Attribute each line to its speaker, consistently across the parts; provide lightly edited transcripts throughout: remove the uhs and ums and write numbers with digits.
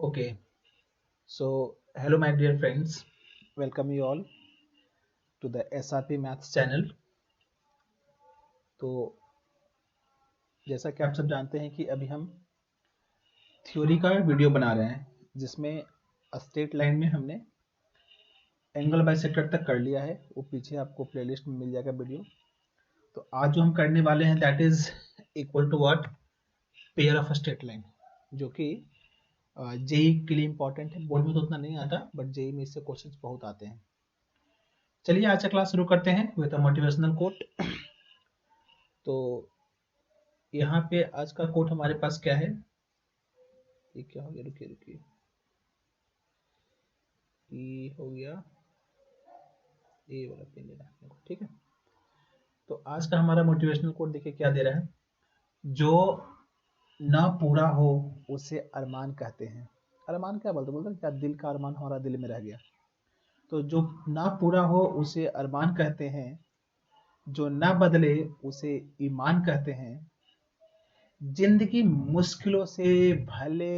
Speaker 1: Okay, so hello, my dear friends. Welcome you all to the SRP Maths channel. तो जैसा कि आप सब जानते हैं कि अभी हम थ्योरी का वीडियो बना रहे हैं जिसमें स्ट्रेट लाइन में हमने एंगल बाइसेक्टर तक कर लिया है। वो पीछे आपको प्लेलिस्ट में मिल जाएगा वीडियो। तो आज जो हम करने वाले हैं that is equal to what, pair of straight line, जो कि जेई के लिए इंपॉर्टेंट है। बोर्ड में तो उतना नहीं आता बट जेई में इससे क्वेश्चंस बहुत आते हैं। चलिए आज का क्लास शुरू करते हैं विद अ मोटिवेशनल कोट। तो यहाँ पे आज का कोट हमारे पास क्या है, ये क्या हो गया, रुकिए रुकिए, ये हो गया, ये वाला पेन लेना है अपने को, ठीक है। तो आज का हमारा मोटिवेशनल कोट देखिए क्या दे रहा है। जो ना पूरा हो उसे अरमान कहते हैं। अरमान क्या बोलते बोलते क्या, दिल का अरमान हमारा दिल में रह गया। तो जो ना पूरा हो उसे अरमान कहते हैं, जो ना बदले उसे ईमान कहते हैं, जिंदगी मुश्किलों से भले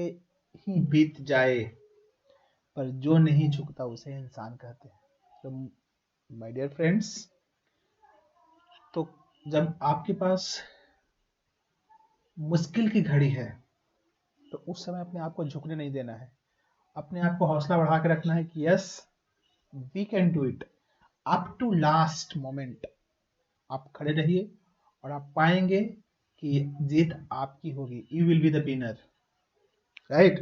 Speaker 1: ही बीत जाए पर जो नहीं झुकता उसे इंसान कहते हैं। तो माय डियर फ्रेंड्स, तो जब आपके पास मुश्किल की घड़ी है तो उस समय अपने आप को झुकने नहीं देना है। अपने आप को हौसला बढ़ा के रखना है कि yes, we can do it. Up to last moment आप खड़े रहिए और आप पाएंगे कि जीत आपकी होगी। You will be the winner, right.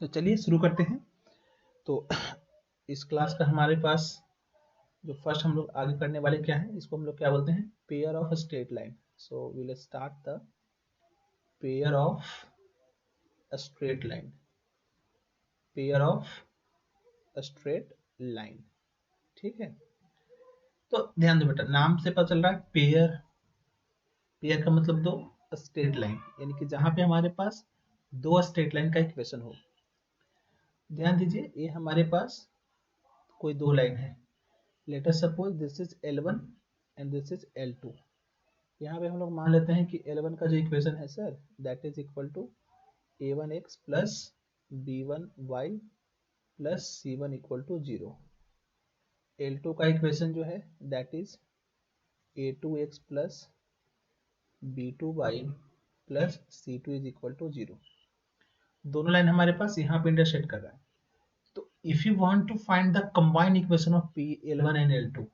Speaker 1: तो चलिए शुरू करते हैं। तो इस क्लास का हमारे पास जो फर्स्ट हम लोग आगे करने वाले क्या है, इसको हम लोग क्या बोलते हैं, pair of straight line. So we will start the pair of straight line, pair of straight line, ठीक है। तो ध्यान दो बेटा, नाम से पता चल रहा है पेयर। पेयर का मतलब दो, स्ट्रेट लाइन यानी कि जहां पे हमारे पास दो स्ट्रेट लाइन का इक्वेशन हो। ध्यान दीजिए, ये हमारे पास कोई दो लाइन है। Let us suppose this is L1 and this is L2। यहाँ पे हम लोग मान लेते हैं कि L1 का जो इक्वेशन है sir, that is equal to a1x plus b1y plus c1 equal to 0। L2 का इक्वेशन जो है that is a2x plus b2y plus c2 is equal to 0। दोनों लाइन हमारे पास यहाँ पे इंटरसेक्ट कर रहा है। तो if you want to find the combined equation of P L1 and L2,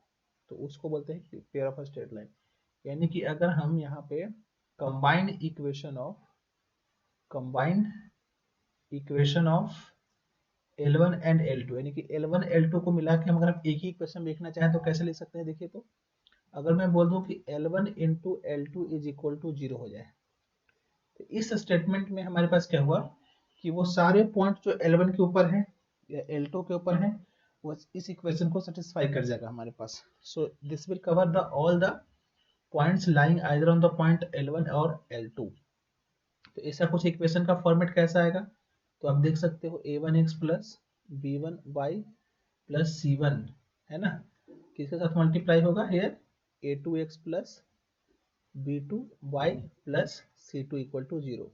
Speaker 1: तो उसको बोलते हैं पेयर ऑफ स्ट्रेट लाइन। यानी कि अगर हम यहाँ पे combined equation of combined equation of L1 and L2 यानी कि L1 L2 को मिला के हम अगर एक ही इक्वेशन लिखना चाहें तो कैसे लिख सकते हैं। देखिए, तो अगर मैं बोल दूं कि L1 into L2 is equal to 0 हो जाए, तो इस स्टेटमेंट में हमारे पास क्या हुआ कि वो सारे पॉइंट जो L1 के ऊपर है या L2 के ऊपर है वो इस इक्वेशन को सेटिस्फाई कर जाएगा हमारे पास। So this will cover the all the points lying either on the point L1 और L2। तो ऐसा कुछ इक्वेशन का फॉर्मेट कैसा आएगा, तो आप देख सकते हो a1x plus b1y plus c1 है ना, किसके साथ मल्टीप्लाई होगा here, a2x plus b2y plus c2 equal to 0।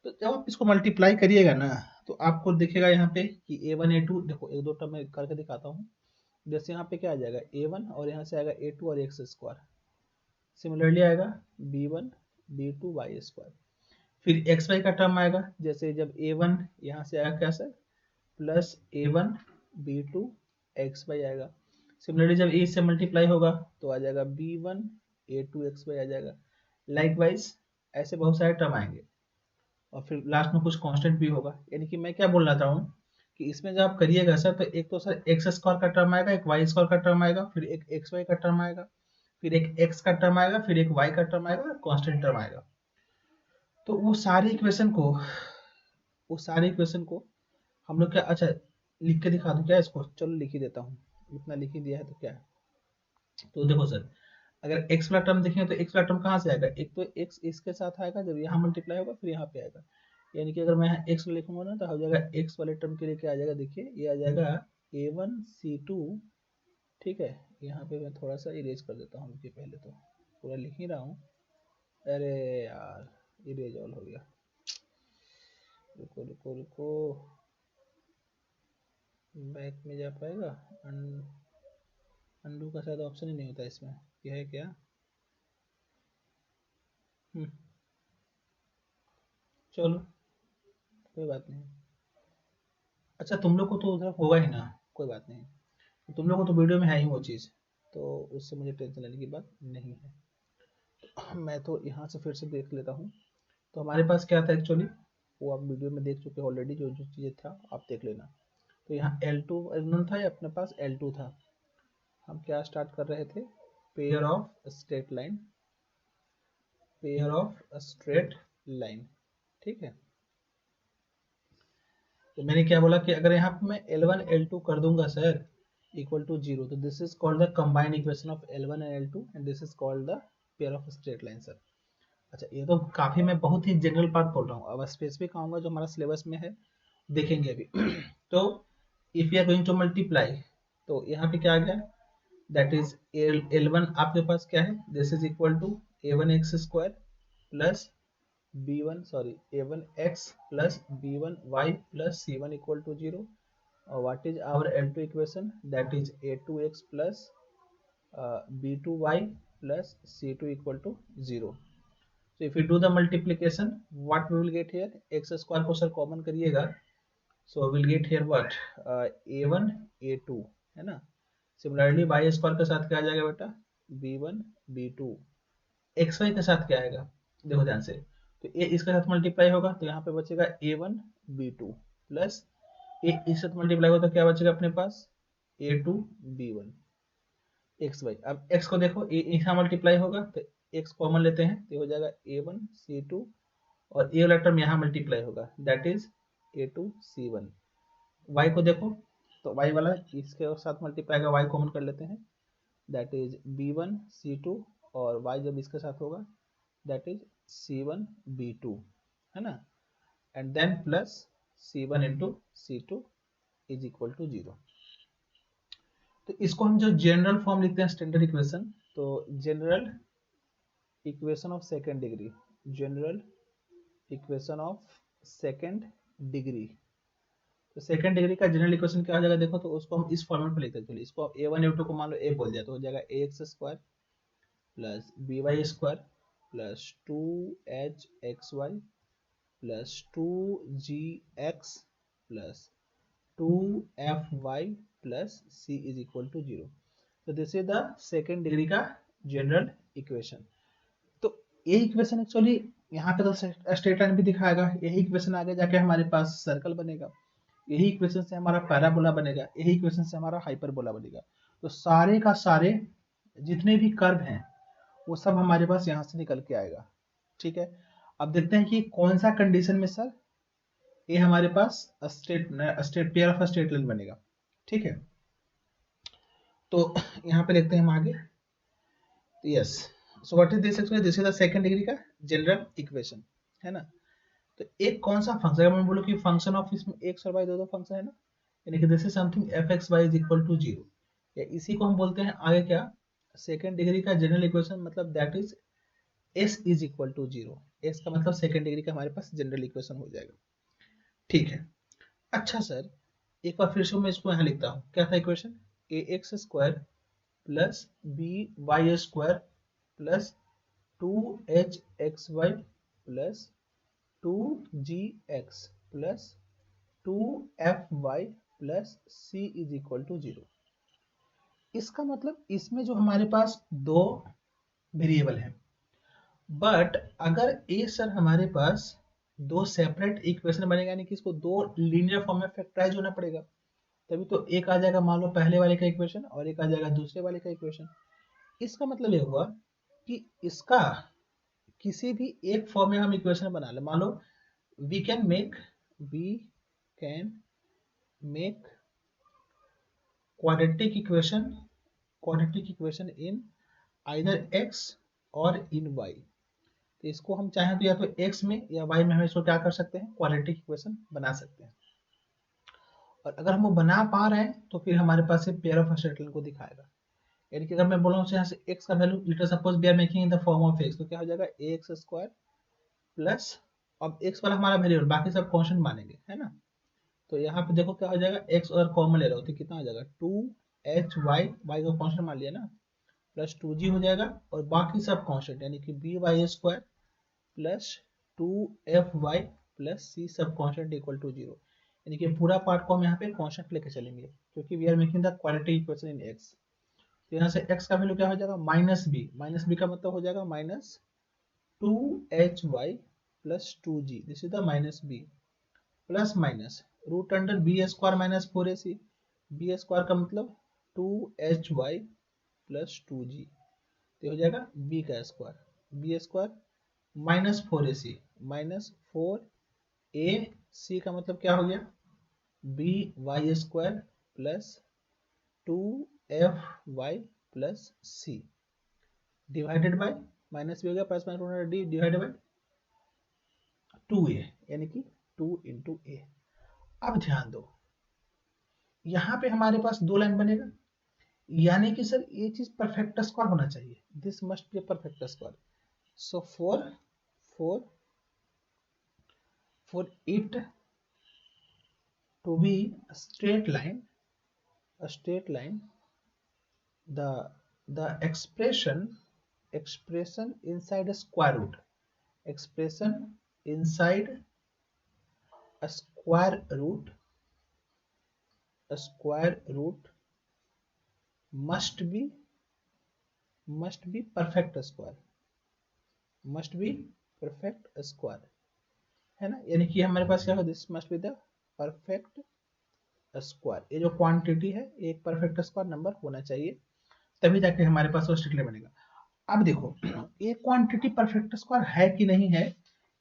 Speaker 1: तो जब आप इसको मल्टीप्लाई करिएगा ना तो आपको दिखेगा यहाँ पे कि a1 a2, देखो एक दो टर्म में करके दिखाता हूँ। जैसे यहाँ पे क्या आ जाएगा a1 और यहाँ से आएगा a2 और x स्क्वायर, सिमिलरली आएगा b1 b2 y स्क्वायर। फिर एक्स वाई का टर्म आएगा, जैसे जब a1 यहाँ से आएगा क्या sir, plus a1 b2 X Y आएगा। सिमिलरली जब ए से मल्टीप्लाई होगा तो आ जाएगा b1 a2 एक्स वाई आ जाएगा। लाइकवाइज ऐसे बहुत सारे टर्म आएंगे और फिर लास्ट में कुछ कांस्टेंट भी होगा। यानी कि मैं क्या बोल रहा हूँ कि इसमें जब आप करिएगा सर, तो एक तो सर एक्स स्क्वायर का टर्म आएगा, एक वाई स्क्वायर का टर्म आएगा, फिर एक एक्स वाई का टर्म आएगा, फिर एक एक्स का टर्म आएगा, फिर एक वाई का टर्म आएगा, कांस्टेंट टर्म आएगा। तो वो सारे इक्वेशन को हम लोग क्या, अच्छा लिख के दिखा दूं क्या इसको, चलो लिख ही देता हूँ, इतना लिख ही दिया है तो क्या है। तो देखो सर, अगर x वाला टर्म देखें तो x वाला टर्म कहाँ से आएगा, एक तो x इसके साथ आएगा, जब यहाँ मल्टीप्लाई होगा फिर यहाँ पे आएगा। यानी कि अगर मैं यहाँ x लिखूंगा ना तो हो जाएगा x वाले टर्म के लिए क्या आ जाएगा, देखिए ये आ जाएगा a1c2, ठीक है। यहाँ पे मैं थोड़ा सा इरेज कर देता हूँ, पहले तो पूरा लिख ही रहा हूँ। अरे यार, इरेज ऑल हो गया, रुको रुको, बैक में जा पाएगा? अंडू का शायद ऑप्शन ही नहीं होता इसमें, यह है क्या? चलो कोई बात नहीं। अच्छा तुम लोग को तो उधर होगा ही ना, कोई बात नहीं, तुम लोग को तो वीडियो में है ही वो चीज़, तो उससे मुझे टेंशन लेने की बात नहीं है। मैं तो यहाँ से फिर से देख लेता हूँ। तो हमारे पास क्या था एक्चुअली, वो आप वीडियो में देख चुके ऑलरेडी, जो जो चीज़ें था आप देख लेना। तो यहाँ L2 एलिमेंट था, या अपने पास L2 था। हम क्या स्टार्ट कर रहे थे, pair of straight line, pair of straight line, ठीक है। तो मैंने क्या बोला कि अगर यहाँ पे मैं L1 L2 कर दूंगा सर इक्वल टू 0, तो this is called the combined equation of L1 and L2 and this is called the pair of straight line sir. अच्छा ये तो काफी मैं बहुत ही जनरल बात बोल रहा हूँ, अब स्पेसिफिक आऊंगा जो हमारा सिलेबस में है देखेंगे अभी। तो if you are going to multiply, तो यहाँ पे क्या आ गया, दैट इज L1 आपके पास क्या है, this is equal to a1x square plus b1 sorry a1x plus b1y plus c1 equal to 0, और what is our L2 equation, that is a2x plus b2y plus c2 equal to 0। So if you do the multiplication, what we will get here, x square को sir common करिएगा, so we will get here what, a1 a2 है ना। Similarly y square के साथ क्या आ जाएगा बेटा, b1 b2, xy के साथ क्या आएगा, देखो ध्यान से, तो a इसके साथ मल्टीप्लाई होगा तो यहाँ पे बचेगा a1 b2 प्लस a इसके साथ मल्टीप्लाई होगा तो क्या बचेगा अपने पास, a2 b1 xy। अब x को देखो, a यहाँ मल्टीप्लाई होगा तो x कॉमन लेते हैं तो हो जाएगा a1 c2, और a वाला टर्म यहाँ मल्टीप्लाई होगा that is a2 c1। y को देखो तो y वाला इसके साथ मल्टीप्लाई का y कॉमन कर लेते हैं दैट इज b1 c2, और y जब इसके साथ होगा दैट इज c1 b2 है ना, and then plus c1 into c2 is equal to 0। तो इसको हम जो जनरल फॉर्म लिखते हैं स्टैंडर्ड इक्वेशन, तो general equation of second degree, general equation of second degree, तो सेकेंड डिग्री का जनरल इक्वेशन क्या हो जाएगा देखो, तो उसको हम इस फॉर्मेट में लिखते हैं। चलिए इसको a1 a2 को मान लो a बोल दिया तो हो जाएगा ax square plus by square plus 2hxy plus 2gx plus 2fy plus c is equal to 0। तो this is the second degree का जनरल इक्वेशन। तो ये इक्वेशन एक्चुअली यहाँ पे तो स्ट्रेट लाइन भी दिखाएगा, यही इक्वेशन आगे जाके हमारे पास सर्कल बनेगा, यही इक्वेशन से हमारा पैराबोला बनेगा, यही इक्वेशन से हमारा हाइपरबोला बनेगा। तो सारे का सारे जितने भी कर्व हैं वो सब हमारे पास यहाँ से निकल के आएगा, ठीक है। अब देखते हैं कि कौन सा कंडीशन में सर ये हमारे पास straight pair of straight line बनेगा, ठीक है। तो यहाँ पे देखते हैं हम आगे, yes, so what is this actually, this is the second degree का जनरल इक्वेशन है ना। तो एक कौन सा फंक्शन, अगर मैं बोलूं कि फंक्शन ऑफ इसमें x और y दो फंक्शन है ना, यानी कि this is something f(x,y) is equal to 0, या इसी को हम बोलते हैं आगे क्या, सेकंड डिग्री का जनरल इक्वेशन, मतलब that is s is equal to 0। s का मतलब सेकंड डिग्री का हमारे पास जनरल इक्वेशन हो जाएगा, ठीक है। अच्छा सर एक बार फिर से मैं इसको यहाँ लिखता हूँ, क्या था equation, ax square plus by square plus 2hxy plus 2gx plus 2fy plus c is equal to 0। इसका मतलब इसमें जो हमारे पास दो वेरिएबल हैं, बट अगर ए सर हमारे पास दो सेपरेट इक्वेशन बनेगा, यानी कि इसको दो लीनियर फॉर्म में फैक्टराइज होना पड़ेगा, तभी तो एक आ जाएगा मान लो पहले वाले का इक्वेशन और एक आ जाएगा दूसरे वाले का इक्वेशन। इसका मतलब ये हुआ कि इसका किसी भी एक फॉर्म में हम इक्वेशन बना ले, मान लो we can make quadratic equation in either x और in y। तो इसको हम चाहें तो या तो x में या y में हम इसको क्या कर सकते हैं, क्वाड्रेटिक इक्वेशन बना सकते हैं। और अगर हम वो बना पा रहे हैं तो फिर हमारे पास ये पेयर ऑफ स्ट्रेट लाइन को दिखाएगा, यानी कि अगर मैं बोला हूँ यहाँ से x का value, let us suppose we are making in the form of x, तो क्या हो जाएगा ax स्क्वायर प्लस अब x वाला हमारा वेरिएबल, बाकी सब कांस्टेंट मानेंगे, है ना। तो यहाँ पे देखो क्या हो जाएगा, x अगर कॉमन ले रहे हो तो कितना हो जाएगा 2hy, y को कांस्टेंट मान लिया ना, प्लस 2g हो जाएगा, और बाकी सब कांस्टेंट यानी कि by² plus 2fy plus c सब कांस्टेंट इक्वल टू 0, यानी कि पूरा पार्ट को हम यहाँ पे कांस्टेंट लेके चलेंगे, क्योंकि we are making the quadratic equation in x। तो यहाँ से x का वैल्यू क्या हो जाएगा, माइनस बी का मतलब हो जाएगा minus 2hy plus 2g, this is the minus b, plus minus root under b square minus 4ac, b square का मतलब 2hy प्लस 2g, तो हो जाएगा बी का square, b square minus 4ac minus 4ac का मतलब क्या हो गया, b y square plus 2fy plus c divided by, minus भी हो गया plus minus d divided by 2a, यानी कि 2 इंटू ए। अब ध्यान दो, यहाँ पे हमारे पास दो लाइन बनेगा, यानी कि सर ये चीज परफेक्ट स्क्वायर होना चाहिए, this must be perfect square. So for it to be a straight line, the expression inside a square root, expression inside a square root must be perfect square, है ना, यानी कि हमारे पास क्या होगा, this must be the perfect square, ये जो quantity है एक परफेक्ट स्क्वायर नंबर होना चाहिए, तभी जाके हमारे पास वो स्ट्रिक्टली बनेगा। अब देखो ये क्वांटिटी परफेक्ट स्क्वायर है कि नहीं है,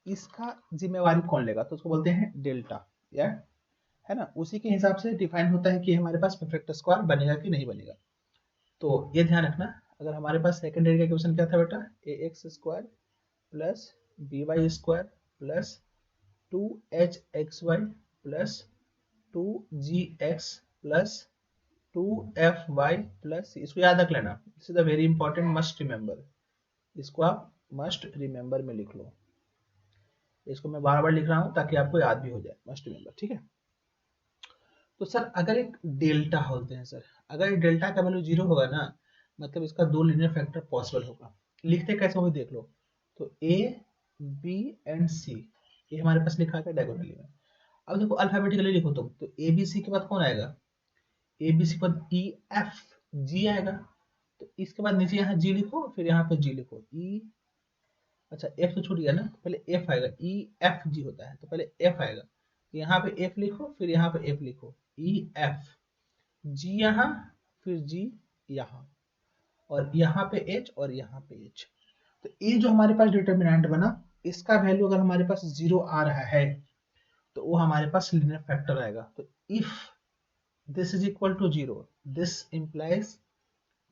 Speaker 1: इसका जिम्मेवारी कौन लेगा, तो उसको बोलते हैं डेल्टा, या है ना, उसी के हिसाब से डिफाइन होता है कि हमारे पास परफेक्ट स्क्वायर बनेगा कि नहीं बनेगा। तो ये ध्यान रखना, अगर हमारे पास सेकेंडरी का इक्वेशन क्या था बेटा, ax² plus by² plus 2hxy plus 2gx plus 2fy plus, इसको याद रख लेना, this is a very important, must remember, इसको आप मस्ट रिमेंबर में लिख लो, इसको मैं बार बार लिख रहा हूं ताकि आपको याद भी हो जाए, मस्ट रिमेंबर, ठीक है। तो सर अगर एक डेल्टा होते हैं सर, अगर डेल्टा का वैल्यू 0 होगा ना, मतलब इसका दो लीनियर फैक्टर पॉसिबल होगा, लिखते कैसे हो देख लो, तो a b एंड c, ये हमारे पास लिखा है डायगोनली में। अब देखो अल्फाबेटिकली लिखो तुम, तो ए बी सी के बाद कौन आएगा, ए बी सी के बाद ई एफ जी आएगा, तो इसके बाद नीचे यहाँ जी लिखो, फिर यहाँ पे जी लिखो, ई, अच्छा एफ तो छूट गया ना, पहले एफ आएगा, ई एफ जी होता है, तो पहले एफ आएगा, यहाँ पे एफ लिखो, फिर यहाँ पे एफ लिखो, ई एफ जी यहाँ, फिर जी यहाँ, और यहाँ पे एच और यहाँ पे एच। तो ये जो हमारे पास डिटर्मिनेंट बना, इसका वैल्यू अगर हमारे पास 0 आ रहा है तो वो हमारे पास लीनियर फैक्टर आएगा। तो if this is equal to 0, this implies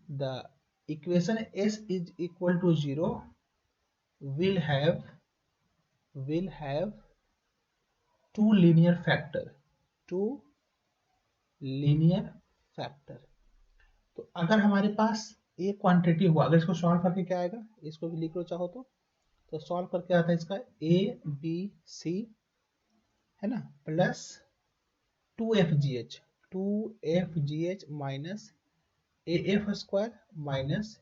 Speaker 1: the equation s is equal to 0 will have two linear factor, तो अगर हमारे पास एक क्वांटिटी हुआ, अगर इसको सॉल्व करके क्या आएगा, इसको भी लिख लो चाहो तो सॉल्व करके आता है इसका a b c, है ना, plus 2fgh minus af square minus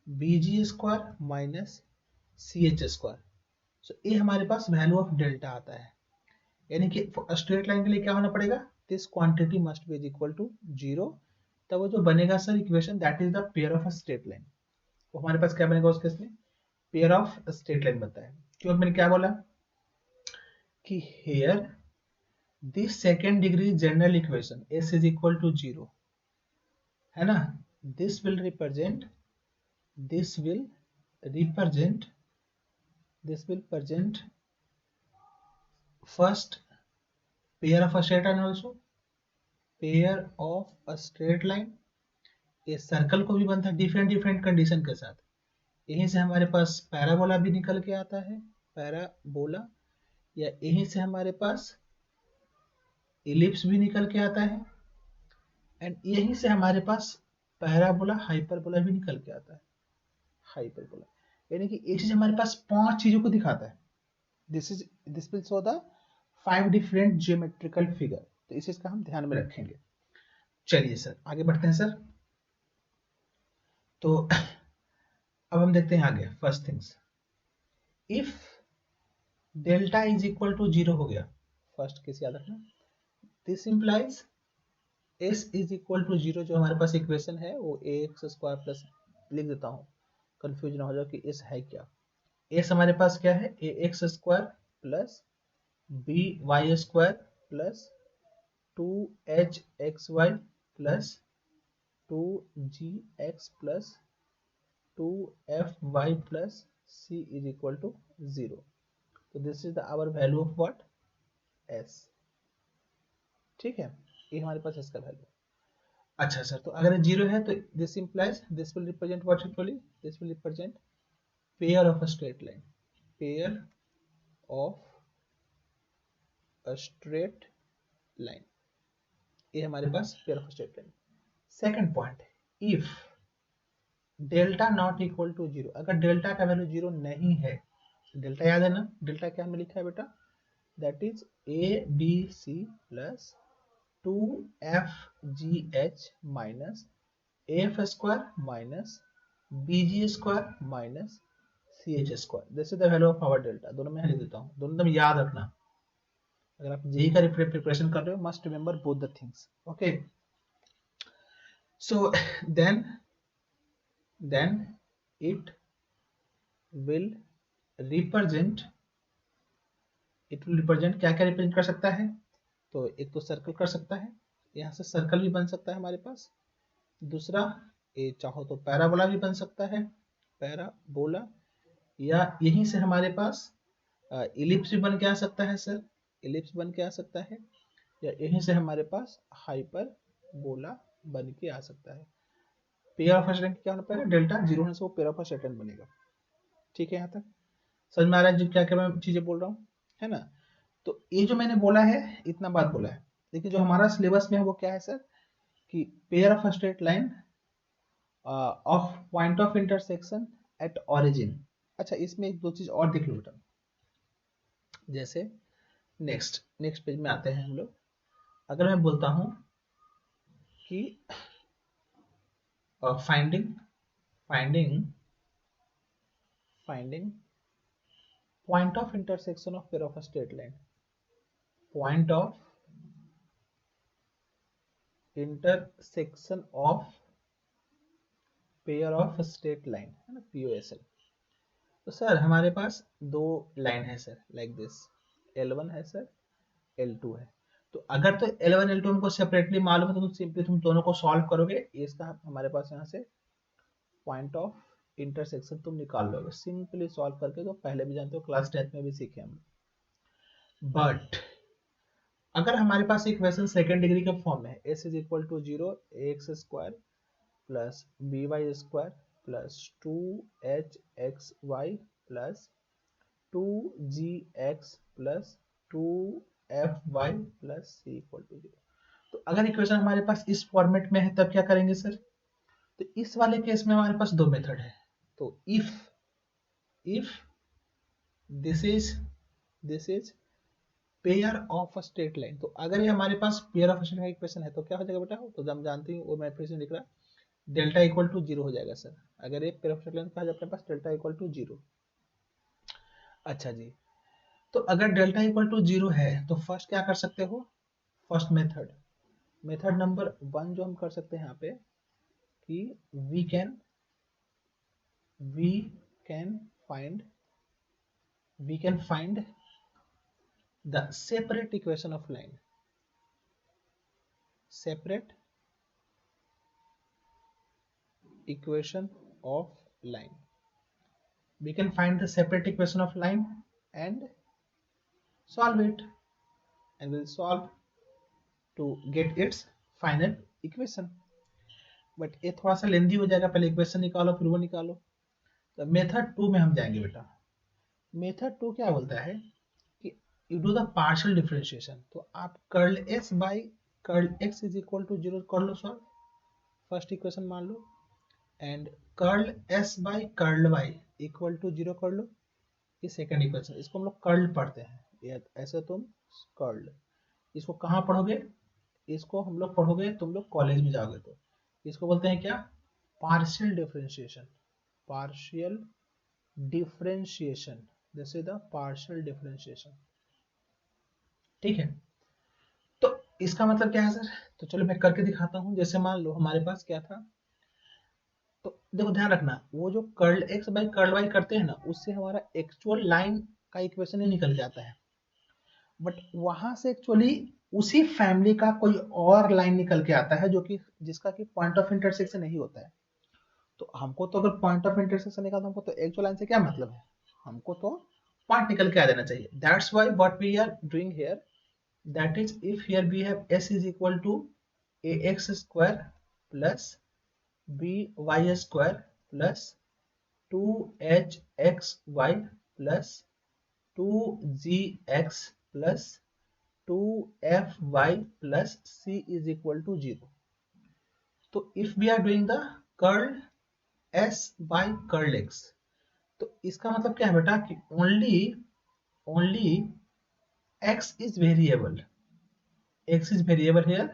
Speaker 1: bg square minus ch square. So ये हमारे पास वैल्यू ऑफ डेल्टा आता है, यानी कि स्ट्रेट लाइन के लिए क्या होना पड़ेगा, this quantity must be equal to 0, तब वो जो बनेगा sir equation, that is the pair of a straight line. तो हमारे पास क्या बनेगा उस केस में, पेयर ऑफ स्ट्रेट लाइन बनता है। क्यों, मैंने क्या बोला कि here this second degree general equation s is equal to 0, है ना, this will represent first pair of a straight line, also pair of a straight line, ये सर्कल को भी बनता है डिफरेंट कंडीशन के साथ, यहीं से हमारे पास पैराबोला भी निकल के आता है, पैराबोला, या यहीं से हमारे पास इलिप्स भी निकल के आता है, एंड यहीं से हमारे पास पैराबोला हाइपरबोला भी निकल के आता है, हाइपरबोला, यानी कि ये चीज हमारे पास 5 चीजों को दिखाता है, this will show the 5 different geometrical figure. तो इस चीज का हम ध्यान में रखेंगे। चलिए सर आगे बढ़ते हैं सर। तो अब हम देखते हैं आगे। First things, if delta is equal to 0 हो गया, फर्स्ट केस याद रखना, this implies s is equal to 0। जो हमारे पास इक्वेशन है वो ax स्क्वायर प्लस, लिख देता हूँ कंफ्यूज ना हो जाए कि s है क्या। s हमारे पास क्या है, ax square plus by square plus 2hxy plus 2gx plus 2fy plus c is equal to 0। तो this is the our value of what, s। ठीक है, ये हमारे पास s का वैल्यू। अच्छा सर, तो अगर 0 है तो this implies this will represent what actually, this will represent pair of a straight line, pair of a straight line, ये हमारे पास pair of straight line. Second point, if delta not equal to 0, अगर delta का value 0 नहीं है, delta याद है ना, डेल्टा क्या हमें लिखा है बेटा, that is a b c plus 2fgh minus f square minus bg square minus ch square. This is the value of our delta. दोनों में लिख देता हूँ, दोनों एकदम याद रखना। अगर आप जेई का प्रिपरेशन कर रहे हो, must remember both the things. Okay, so then it will represent, क्या क्या रिप्रेजेंट कर सकता है, तो एक तो सर्कल कर सकता है, यहाँ से सर्कल भी बन सकता है हमारे पास। दूसरा, ये चाहो तो पैराबोला भी बन सकता है, पैराबोला, या यहीं से हमारे पास इलिप्स भी बन के आ सकता है सर, इलिप्स बन के आ सकता है, या यहीं से हमारे पास हाइपरबोला बन के आ सकता है। पेयर ऑफ स्ट्रेट क्या होना पड़ेगा, डेल्टा 0 होने से वो पेयर ऑफ स्ट्रेट बनेगा। ठीक है, यहाँ तक समझ में आ रहा है जो क्या क्या मैं चीजें बोल रहा हूँ, है ना। तो ये जो मैंने बोला है, इतना बात बोला है, लेकिन जो हमारा सिलेबस में है वो क्या है सर, कि pair of straight line of point of intersection at origin. अच्छा, इसमें एक दो चीज और देख लो बेटा, जैसे नेक्स्ट पेज में आते हैं हम लोग। अगर मैं बोलता हूं कि finding point of intersection of pair of straight line, point of intersection of pair of straight line, है ना, POSL। तो सर हमारे पास दो लाइन है सर, लाइक दिस, L1 है सर, L2 है। तो अगर तो L1 L2 हमको सेपरेटली मालूम है तो सिंपली तुम दोनों को सॉल्व करोगे, इसका हमारे पास यहाँ से पॉइंट ऑफ इंटरसेक्शन तुम निकाल लोगे सिंपली सॉल्व करके। तो पहले भी जानते हो, क्लास 10 में भी सीखे हम। बट अगर हमारे पास इक्वेशन सेकेंड डिग्री के फॉर्म में है, s is equal to 0 ax square plus by square plus 2hxy plus 2gx plus 2fy plus c equal to 0। तो अगर इक्वेशन हमारे पास इस फॉर्मेट में है तब क्या करेंगे सर, तो इस वाले केस में हमारे पास दो मेथड है। तो if this is pair of a straight line, तो अगर ये हमारे पास pair of straight line equation है तो क्या हो जाएगा बेटा, तो हम जानते हैं वो मैं फिर से लिख रहा, डेल्टा इक्वल टू 0 हो जाएगा सर। अगर ये पेयर ऑफ स्ट्रेट लाइन कहा जाए अपने पास डेल्टा इक्वल टू 0। अच्छा जी, तो अगर डेल्टा इक्वल टू 0 है तो फर्स्ट क्या कर सकते हो, फर्स्ट मेथड नंबर 1 जो हम कर सकते हैं यहाँ पे, कि we can find the separate equation of line, separate equation of line, we can find the separate equation of line and solve it, and we'll solve to get its final equation। But ये थोड़ा सा लेंदी हो जाएगा, पहले equation निकालो फिर वो निकालो। तो मेथड 2 में हम जाएंगे बेटा। मेथड 2 क्या बोलता है कि you do the partial differentiation, तो आप curl s by curl x is equal to 0 कर लो सॉल्व, फर्स्ट इक्वेशन मान लो, and curl s by curl y equal to 0 कर लो, ये सेकंड इक्वेशन, इसको हम लोग कर्ल पढ़ते हैं, ये ऐसे तुम कर्ल, इसको कहाँ पढ़ोगे, इसको हम लोग पढ़ोगे तुम लोग कॉलेज में जाओगे तो इसको बोलते हैं क्या, partial differentiation, partial differentiation, this is the partial differentiation, ठीक है। तो इसका मतलब क्या है सर, तो चलो मैं करके दिखाता हूँ। जैसे मान लो हमारे पास क्या था, तो देखो ध्यान रखना, वो जो curl x by curl y करते हैं ना, उससे हमारा एक्चुअल लाइन का इक्वेशन ही निकल जाता है, बट वहां से एक्चुअली उसी फैमिली का कोई और लाइन निकल के आता है जो कि जिसका कि पॉइंट ऑफ इंटरसेक्शन नहीं होता है। तो हमको तो अगर पॉइंट ऑफ इंटरसेक्शन निकालना, हमको तो एक्चुअल लाइन से क्या मतलब है, हमको तो पॉइंट निकल के आ जाना चाहिए। That's why what we are doing here, that is if here we have s is equal to ax square plus by square plus 2hxy plus 2gx plus 2fy plus c is equal to 0. तो if we are doing the curl s by curl x, तो इसका मतलब क्या है बेटा कि only x is variable, x is variable here,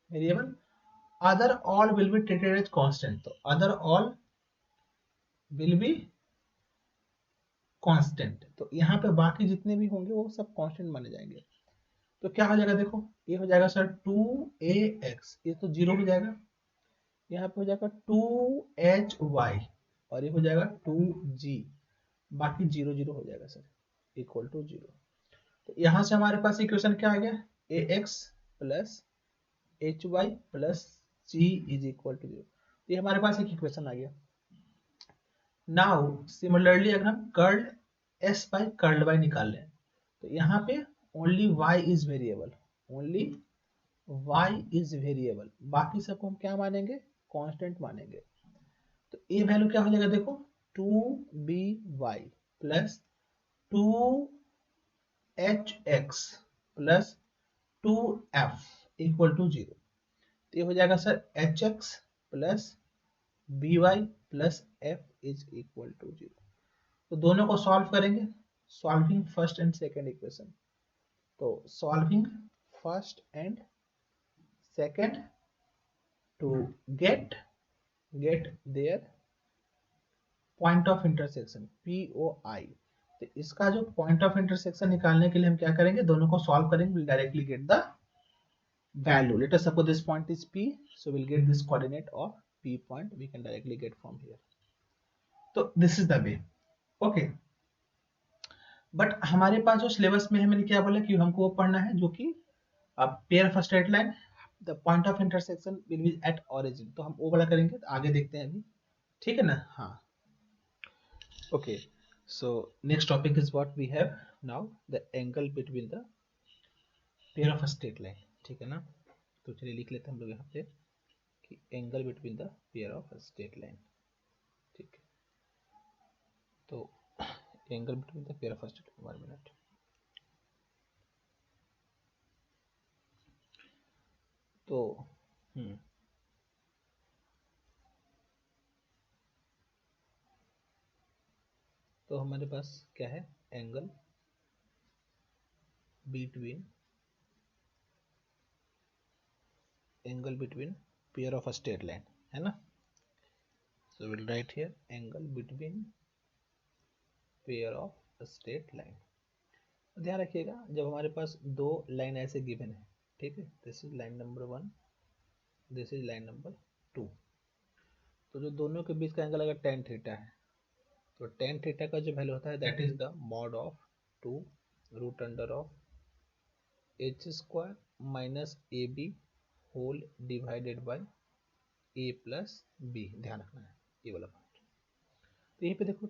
Speaker 1: variable, other all will be treated as constant, तो other all will be constant, तो यहाँ पे बाकी जितने भी होंगे वो सब constant माने जाएंगे। तो क्या हो जाएगा, देखो ये हो जाएगा सर 2ax, ये तो जीरो हो जाएगा, यहाँ पे हो जाएगा 2hy और ये हो जाएगा 2g, बाकी जीरो जीरो हो जाएगा सर, इक्वल टू जीरो। तो यहाँ से हमारे पास इक्वेशन क्या आ गया, ax plus hy plus g is equal to zero, तो ये हमारे पास एक इक्वेशन आ गया। नाउ सिमिलरली अगर हम curl s by curl y निकाल लें, तो यहाँ पे only y is variable, only y is variable, बाकी सबको हम क्या मानेंगे, कांस्टेंट मानेंगे। तो ये वैल्यू क्या हो जाएगा, देखो 2by plus 2hx plus 2f equal to 0, तो ये हो जाएगा sir hx plus by plus f is equal to 0। तो दोनों को सॉल्व करेंगे, solving first and second equation, तो solving first and second to get their point of intersection POI। तो इसका जो पॉइंट ऑफ इंटरसेक्शन निकालने के लिए हम क्या करेंगे, दोनों को सॉल्व करेंगे, will directly get the value. Let us suppose this point is P, so we'll get this coordinate of P point, we can directly get from here. तो this is the way, okay. But हमारे पास जो syllabus में है, मैंने क्या बोला कि हमको वो पढ़ना है जो कि pair of straight line, the point of intersection will be at origin, तो हम वो वाला करेंगे, तो आगे देखते हैं अभी, ठीक है ना, हाँ okay. So next topic is what we have now, the angle between the pair of straight line, ठीक है ना। तो चलिए लिख लेते हैं हम लोग यहाँ पे कि angle between the pair of straight line, ठीक है। तो angle between the pair of straight line, 1 minute. तो तो हमारे पास क्या है, angle between pair of straight line, है ना। So will write here angle between pair of straight line. ध्यान रखिएगा जब हमारे पास दो लाइन ऐसे गिवन है, ठीक है, this is line number 1, this is line number 2, तो जो दोनों के बीच का एंगल अगर tan थीटा है, तो tan थीटा का जो वैल्यू होता है that is the mod of 2 root under of h square minus AB whole divided by a plus b, ध्यान रखना है ये वाला पार्ट। तो यहीं पे देखो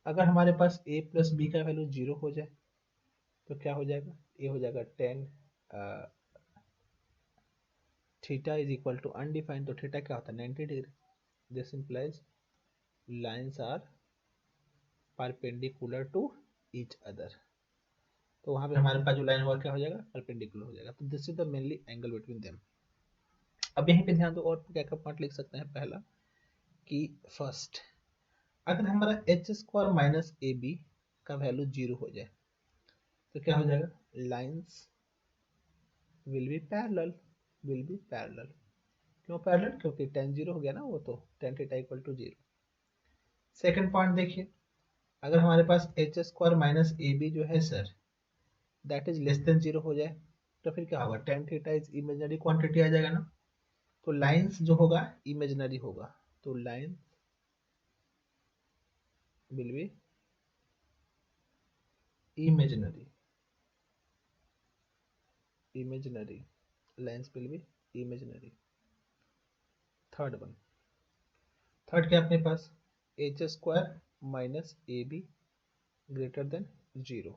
Speaker 1: अगर हमारे पास a प्लस बी का वैल्यू 0 हो जाए तो क्या हो जाएगा, ये हो जाएगा tan theta is equal to undefined, तो थीटा क्या होता है 90 degree, this implies lines are perpendicular to each other, तो वहां पे हमारे पास जो लाइन होगा क्या हो जाएगा, परपेंडिकुलर हो जाएगा, तो this is the mainly angle between them. अब यहीं पे ध्यान दो और क्या क्या पॉइंट लिख सकते हैं, पहला कि फर्स्ट अगर हमारा h स्क्वायर माइनस AB का वैल्यू 0 हो जाए तो क्या हो जाएगा, lines will be parallel, will be parallel. क्यों पैरेलल, क्योंकि tan 0 हो गया ना, वो तो tan theta equal to 0। Second point देखिए, अगर हमारे पास एच स्क्वायर माइनस ए बी जो है sir that is less than 0 हो जाए तो फिर क्या होगा, tan theta is imaginary quantity आ जाएगा ना, तो लाइंस जो होगा इमेजिनरी होगा, तो line will be imaginary, imaginary, lines will be imaginary। Third one, third क्या अपने पास, एच स्क्वायर माइनस ए बी ग्रेटर देन 0,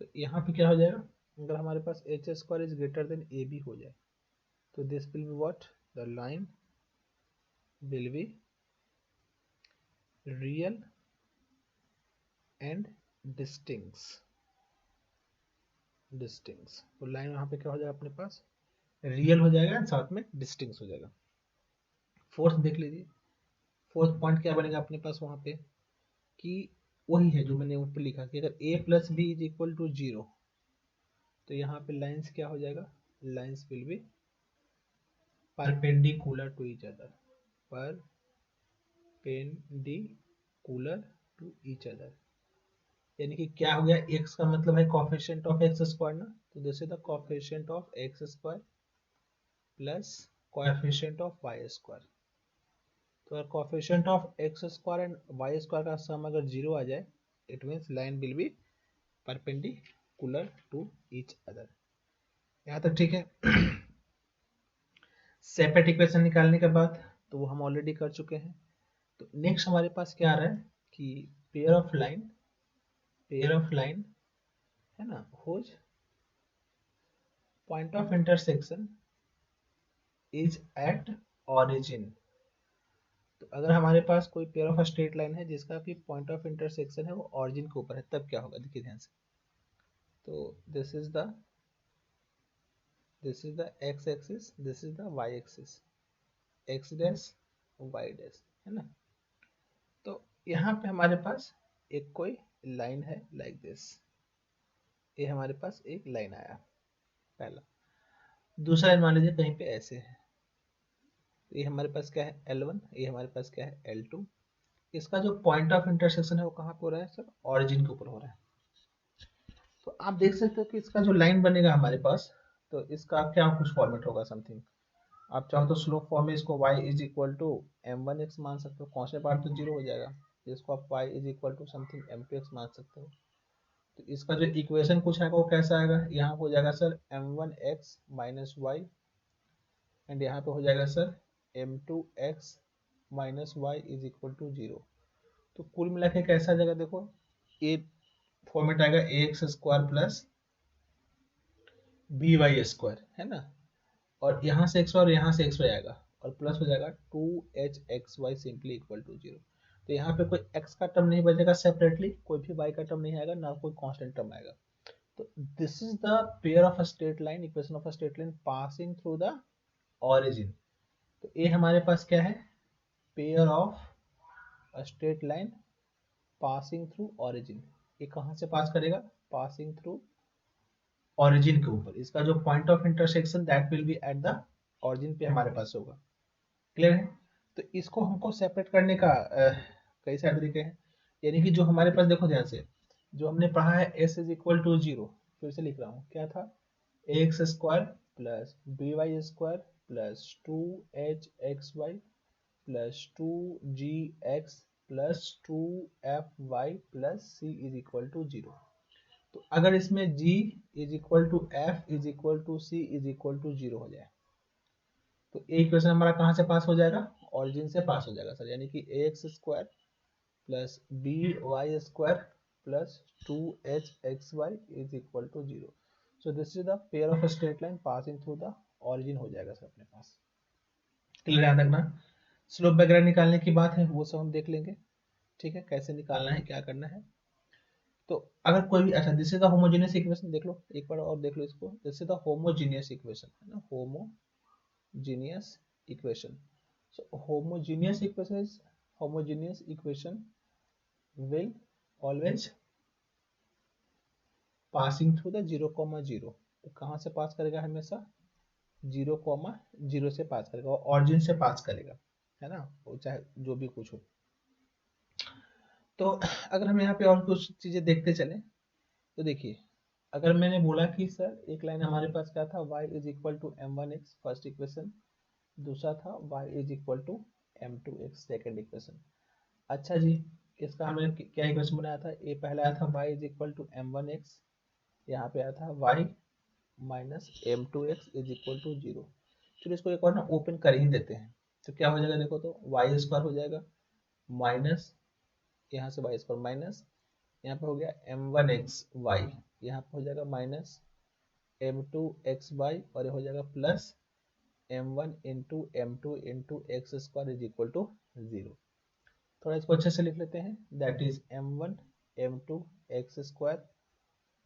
Speaker 1: तो यहाँ पे क्या हो जाएगा, अगर हमारे पास H square is greater than A B हो जाए तो this will be what, the line will be real and distincts, distincts, तो लाइन यहाँ पे क्या हो जाएगा अपने पास, रियल हो जाएगा एंड साथ में डिस्टिंक्ट्स हो जाएगा। फोर्थ देख लीजिए, फोर्थ पॉइंट क्या बनेगा अपने पास वहां पे, कि वही है जो मैंने ऊपर लिखा कि अगर a plus b is equal to 0 तो यहाँ पे लाइंस क्या हो जाएगा, lines will be perpendicular to each other, perpendicular to each other, यानी कि क्या हो गया, x का मतलब है कोफिशिएंट ऑफ एक्स स्क्वायर ना, तो this is the coefficient of x square plus coefficient of y square, तो अगर coefficient of x square and y square का सम अगर 0 आ जाए it means line will be perpendicular to each other. यहाँ तक ठीक है। सेपरेट इक्वेशन निकालने के बाद तो वो हम ऑलरेडी कर चुके हैं, तो नेक्स्ट हमारे पास क्या आ रहा है कि pair of line, pair of line है ना, whose point of intersection is at origin, तो अगर हमारे पास कोई पेयर ऑफ स्ट्रेट लाइन है जिसका कि पॉइंट ऑफ इंटरसेक्शन है वो ऑरिजिन के ऊपर है, तब क्या होगा, देखिए ध्यान से, तो this is the x axis, this is the y axis, x dash y dash है ना, तो यहाँ पे हमारे पास एक कोई लाइन है लाइक दिस, ये हमारे पास एक लाइन आया पहला, दूसरा लाइन मान लीजिए कहीं पे ऐसे है, तो ये हमारे पास क्या है L1, ये हमारे पास क्या है L2, इसका जो पॉइंट ऑफ इंटरसेक्शन है वो कहाँ पे हो रहा है सर, ऑरिजिन के ऊपर हो रहा है, तो आप देख सकते हो कि इसका जो लाइन बनेगा हमारे पास, तो इसका क्या कुछ फॉर्मेट होगा समथिंग, आप चाहो तो स्लोप फॉर्म में इसको y is equal to m1x मान सकते हो, कौन पार्ट तो 0 हो जाएगा, इसको आप y is equal to something m2x मान सकते हो, तो इसका जो इक्वेशन कुछ है वो कैसा आएगा, यहाँ हो जाएगा sir m1x minus Y and यहाँ पे हो जाएगा sir m2x minus y is equal to 0, तो कुल मिला के कैसा आ जाएगा, देखो ए फॉर्मेट आएगा ax square plus b y square है ना, और यहाँ से x और यहाँ से x आएगा और प्लस हो जाएगा 2hxy सिंपली इक्वल टू 0, तो यहाँ पे कोई x का टर्म नहीं बचेगा सेपरेटली, कोई भी y का टर्म नहीं आएगा, ना कोई कांस्टेंट टर्म आएगा, तो this is the pair of a straight line, equation of a straight line passing through the origin, तो ये हमारे पास क्या है, pair of a straight line passing through origin, ये कहाँ से पास करेगा, पासिंग थ्रू ऑरिजिन के ऊपर, इसका जो point of intersection that will be at the origin पे हमारे पास होगा, क्लियर है, तो इसको हमको सेपरेट करने का कई सारे तरीके हैं, यानी कि जो हमारे पास देखो ध्यान से, जो हमने पढ़ा है s इज इक्वल टू 0, फिर से लिख रहा हूँ, क्या था, ax square plus by square plus 2hxy plus 2gx plus 2fy plus c is equal to 0, तो अगर इसमें g is equal to f is equal to c is equal to 0 हो जाए तो ए इक्वेशन हमारा कहाँ से पास हो जाएगा, ऑरिजिन से पास हो जाएगा सर, यानी कि ax square plus by square plus 2hxy is equal to 0, so this is the pair of straight line passing through the origin हो जाएगा सर अपने पास, क्लियर याद रखना। स्लोप वगैरह निकालने की बात है वो सब हम देख लेंगे, ठीक है, कैसे निकालना है क्या करना है, तो अगर कोई भी, अच्छा this is the homogeneous equation, देख लो एक बार और देख लो इसको, this is the homogeneous equation है ना, homogeneous equation, so homogeneous equation will always passing through the 0,0, तो कहाँ से पास करेगा, हमेशा 0,0 से पास करेगा, ऑरिजिन से पास करेगा, है ना, वो चाहे जो भी कुछ हो। तो अगर हम यहाँ पे और कुछ चीजें देखते चले तो देखिए, अगर मैंने बोला कि सर एक लाइन हमारे पास क्या था, y is equal to m1x first equation, दूसरा था y is equal to m2x second equation. अच्छा जी, इसका हमने क्या इक्वेशन बनाया था, ये पहला आया था y is equal to m1x, यहाँ पे आया था y minus m2x is equal to 0। चलिए इसको एक बार ना ओपन कर ही देते हैं, तो क्या हो जाएगा, देखो तो y स्क्वायर हो जाएगा माइनस, यहाँ से y स्क्वायर माइनस, यहाँ पे हो गया m1xy, यहाँ पे हो जाएगा माइनस m2xy, और ये हो जाएगा plus m1 into m2 into x square is equal to 0। थोड़ा इसको अच्छे से लिख लेते हैं, that is m1 m2 x square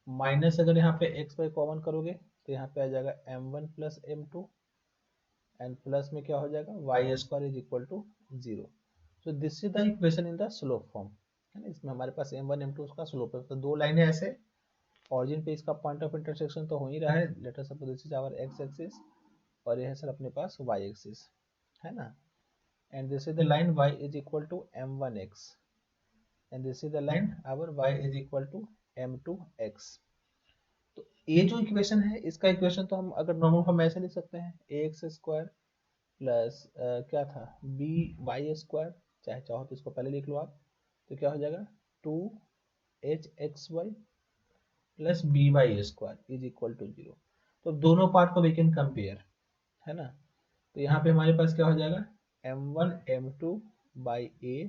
Speaker 1: minus, अगर यहाँ पे x बाई कॉमन करोगे तो यहाँ पे आ जाएगा m1 plus m2 and plus में क्या हो जाएगा y square is equal to 0। So this is the equation in the slope form, है ना। इसमें हमारे पास m1 m2 उसका स्लोप है, तो दो लाइनें ऐसे, ऑरिजिन पे इसका पॉइंट ऑफ इंटरसेक्शन तो हो ही रहा है, let us suppose this is our x axis और ये है सर अपने पास y एक्सिस, है ना, and this is the line y is equal to m1x and this is the line our y is equal to m2x। तो ये जो equation है, इसका इक्वेशन तो हम अगर नॉर्मल फॉर्म ऐसे लिख सकते हैं, ax स्क्वायर प्लस क्या था बी वाई स्क्वायर, चाहे चाहो तो इसको पहले लिख लो आप, तो क्या हो जाएगा 2hxy plus b y square is equal to 0। तो दोनों पार्ट को वी कैन कंपेयर, है ना। तो यहाँ पे हमारे पास क्या हो जाएगा m1 m2 by a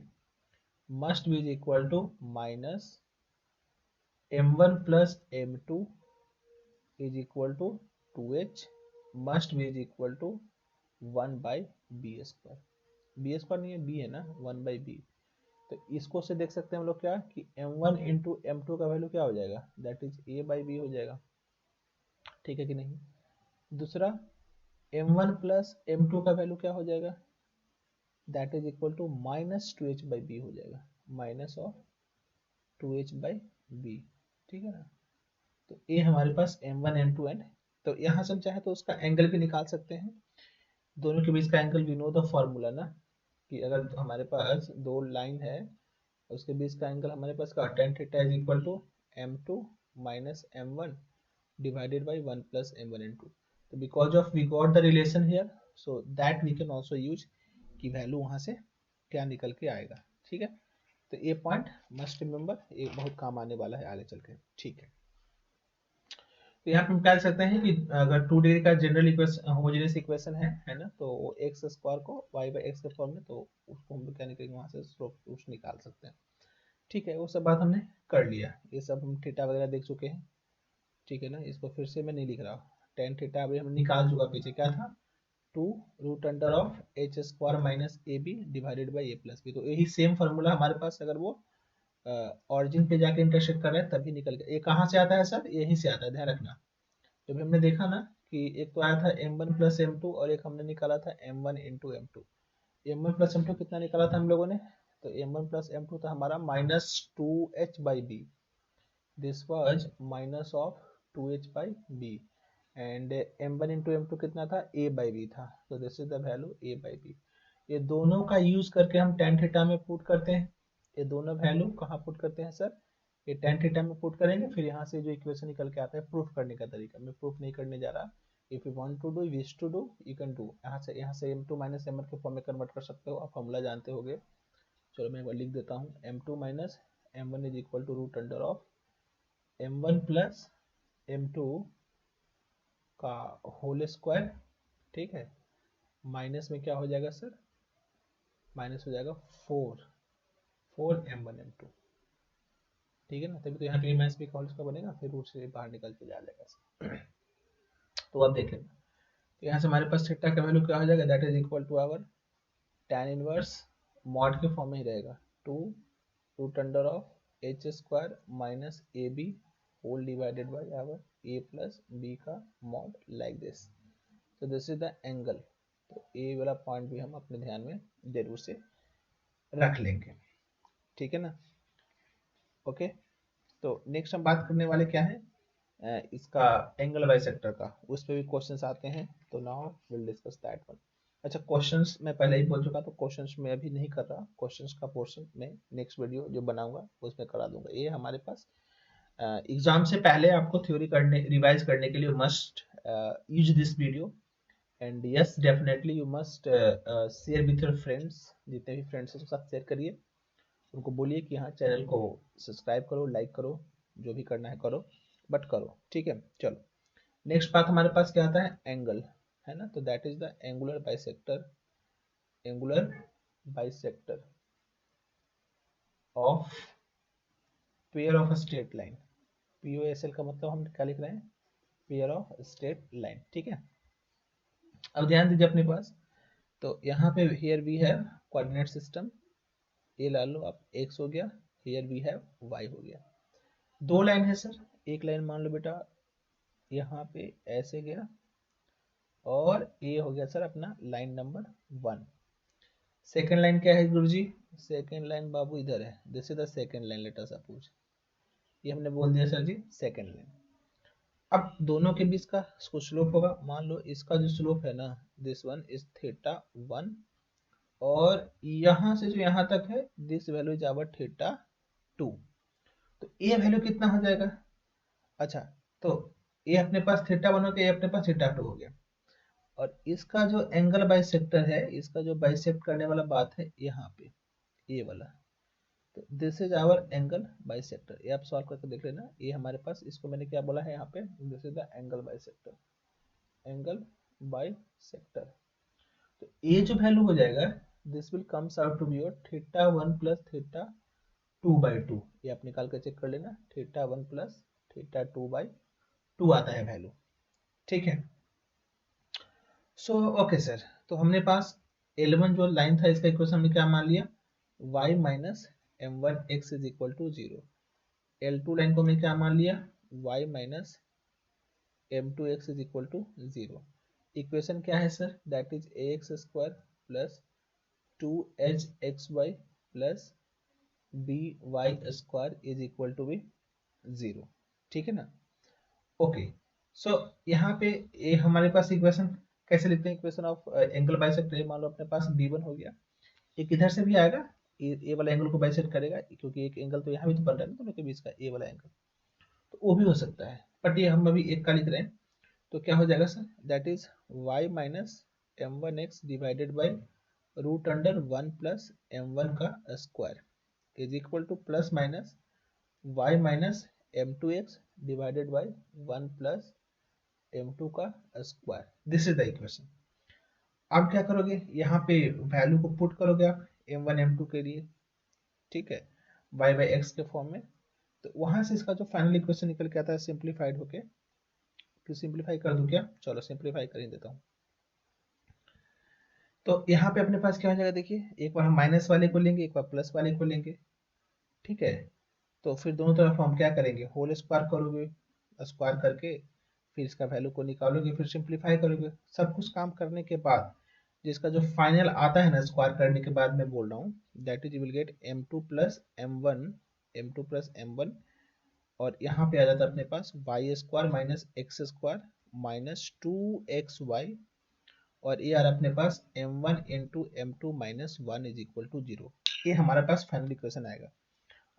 Speaker 1: must be is equal to minus m1 plus m2 is equal to 2h must be is equal to 1 by b square, b square नहीं है बी है ना, 1 बाई बी। तो इसको से देख सकते हैं हम लोग क्या कि m1 इंटू m2 का वैल्यू क्या हो जाएगा, that is a by b हो जाएगा, ठीक है कि नहीं। दूसरा m1 प्लस m2 का वैल्यू क्या हो जाएगा, that is equal to minus 2h by b हो जाएगा, minus of 2h by B, ठीक है ना। तो ये हमारे पास m1 m2 एंड, तो यहाँ से हम चाहे तो उसका एंगल भी निकाल सकते हैं, दोनों के बीच का angle we know the formula ना, कि अगर हमारे पास दो लाइन है उसके बीच का एंगल हमारे पास का tan theta is equal to m2 minus m1 divided by 1 plus m1 n2। तो because of we got the relation here, so that we can also use कि वैल्यू वहां से क्या निकल के आएगा, ठीक है। तो ये पॉइंट मस्ट रिमेंबर, ये बहुत काम आने वाला है आगे चल के, ठीक है। तो यहाँ पे हम क्या कर सकते हैं कि अगर 2 डिग्री का जनरल इक्वेशन होमोजेनियस इक्वेशन है ना, तो एक्स स्क्वायर को y बाई एक्स के फॉर्म में, तो उसको हम लोग क्या निकलेंगे वहां से स्लोप उस निकाल सकते हैं, ठीक है। वो सब बात हमने कर लिया, ये सब हम थीटा वगैरह देख चुके हैं, ठीक है ना। इसको फिर से मैं नहीं लिख रहा, टेन थीटा अभी हम निकाल चुका, पीछे क्या था 2 root under of h square minus A b divided by a plus b. तो यही सेम फार्मूला हमारे पास अगर वो ऑरिजिन पे जाके इंटरसेक्ट कर रहा है तभी निकल गया। ये कहाँ से आता है सर, यहीं से आता है, ध्यान रखना। जब हमने देखा ना कि एक तो आया था m1 प्लस m2 और एक हमने निकाला था m1 into m2, m1 plus m2 कितना निकाला था हम लोगों ने, तो m1 प्लस m2 था हमारा minus 2h by b, this was minus of 2h by b, and m1 into m2 कितना था a बाई बी था, तो this is the value a by b. ये दोनों का यूज करके हम tan थीटा में पुट करते हैं, ये दोनों वैल्यू कहाँ पुट करते हैं सर, ये tan थीटा में पुट करेंगे, फिर यहाँ से जो इक्वेशन निकल के आता है प्रूफ करने का तरीका, मैं प्रूफ नहीं करने जा रहा, if you want to do wish to do you can do, यहाँ से m2 माइनस m1 के फॉर्म में कन्वर्ट कर सकते हो, आप फॉर्मूला जानते होगे। चलो मैं एक बार लिख देता हूँ, m2 minus m1 is equal to root under of m1 plus m2 का होल स्क्वायर, ठीक है, माइनस में क्या हो जाएगा सर, माइनस हो जाएगा 4 m1 m2, ठीक है ना। तभी तो यहाँ पे माइनस बी का होल स्क्वायर बनेगा, फिर रूट से बाहर निकल के जा जाएगा। तो अब देख लेना, तो यहाँ से हमारे पास थीटा का वैल्यू क्या हो जाएगा, that is equal to our tan inverse mod के फॉर्म में ही रहेगा 2 root under of h square minus A b whole divided by our a plus b का मॉड लाइक दिस। तो दिस इज द एंगल, तो a वाला point भी हम अपने ध्यान में जरूर से रख लेंगे, ठीक है ना। ओके, तो नेक्स्ट हम बात करने वाले क्या है, इसका एंगल बाइसेक्टर का, उस पे भी क्वेश्चंस आते हैं, तो now will discuss that one. अच्छा, क्वेश्चंस मैं पहले ही बोल चुका, तो क्वेश्चंस मैं अभी नहीं कर रहा, क्वेश्चंस का पोर्शन में नेक्स्ट वीडियो जो बनाऊंगा उसमें करा दूंगा। ये हमारे पास एग्जाम से पहले आपको थ्योरी करने, रिवाइज करने के लिए must use this video, and yes definitely you must share with your friends, जितने भी फ्रेंड्स हैं उसके साथ शेयर करिए, उनको बोलिए कि हाँ चैनल को सब्सक्राइब करो, लाइक करो, जो भी करना है करो, बट करो, ठीक है। चलो नेक्स्ट बात हमारे पास क्या आता है, एंगल, है ना, तो that is the angular bisector, angular bisector of pair of straight line. POSL का मतलब हम क्या लिख रहे हैं, पेयर ऑफ स्ट्रेट लाइन, ठीक है। अब ध्यान दीजिए अपने पास, तो यहाँ पे here we have coordinate system, ये ला लो आप, x हो गया, हियर वी हैव y हो गया। दो लाइन है सर, एक लाइन मान लो बेटा यहाँ पे ऐसे गया, और ये हो गया सर अपना लाइन नंबर 1। सेकेंड लाइन क्या है गुरुजी, सेकेंड लाइन बाबू इधर है, this is the second line, late us suppose, ये हमने बोल दिया सर जी सेकेंड लाइन। अब दोनों के बीच का कुछ स्लोप होगा, मान लो इसका जो स्लोप है ना, दिस वन इज थीटा 1, और यहाँ से जो यहाँ तक है this value is our theta 2, तो ये वैल्यू कितना हो जाएगा। अच्छा, तो ये अपने पास थीटा 1 हो गया, ये अपने पास थीटा 2 हो गया, और इसका जो एंगल बाइसेक्टर है, इसका जो बाइसेक्ट करने वाला बात है यहाँ पे, ये वाला, तो this is hour angle bisector. ये आप सॉल्व करके देख लेना, ये हमारे पास, इसको मैंने क्या बोला है यहाँ पे, this is the angle bisector, angle bisector. तो ये जो वैल्यू हो जाएगा, this will comes out to be your theta 1 plus theta 2/2, ये आप निकाल कर चेक कर लेना, थीटा 1 प्लस थीटा 2/2 आता है वैल्यू, ठीक है। सो ओके सर, तो हमने पास L1 जो लाइन था, इसका इक्वेशन हमने क्या मान लिया, y minus m1x is equal to 0। L2 line को हमने क्या मान लिया, y minus m2x is equal to 0। Equation क्या है sir, that is ax square plus 2hxy plus by square is equal to भी 0, ठीक है ना। ओके, सो यहाँ पे ये हमारे पास इक्वेशन कैसे लिखते हैं, इक्वेशन ऑफ एंगल बाइसेक्टर, ये मान लो अपने पास b1 हो गया, एक इधर से भी आएगा, ये वाला एंगल को बाइसेक्ट करेगा, क्योंकि एक एंगल तो यहाँ भी तो बन रहा है ना दोनों के बीच का, ये वाला एंगल, तो वो भी हो सकता है, बट ये हम अभी एक का लिख रहे हैं, तो क्या हो जाएगा sir, that is y minus m1x divided by root under 1 plus m1 का square is equal to plus minus y minus m2x divided by 1 plus m2 का square, this is the equation. अब क्या करोगे, यहाँ पे वैल्यू को put करोगे आप m1 m2 के लिए, ठीक है, y बाई एक्स के फॉर्म में, तो वहां से इसका जो फाइनल इक्वेशन निकल के आता है सिंप्लीफाइड होके, तो सिंप्लीफाई कर दूं क्या, चलो सिंप्लीफाई कर ही देता हूँ। तो यहाँ पे अपने पास क्या हो जाएगा, देखिए एक बार हम माइनस वाले को लेंगे, एक बार प्लस वाले को लेंगे, ठीक है, तो फिर दोनों तरफ हम क्या करेंगे, होल स्क्वायर करोगे, स्क्वायर करके फिर इसका वैल्यू को निकालोगे, फिर सिंप्लीफाई करोगे, सब कुछ काम करने के बाद जिसका जो फाइनल आता है ना स्क्वायर करने के बाद, मैं बोल रहा हूँ, that is you will get m2 plus m1, और यहाँ पे आ जाता है अपने पास Y square minus x square minus 2xy, और ये आ रहा है अपने पास m1 into m2 minus 1 is equal to 0। ये हमारे पास फाइनल इक्वेशन आएगा,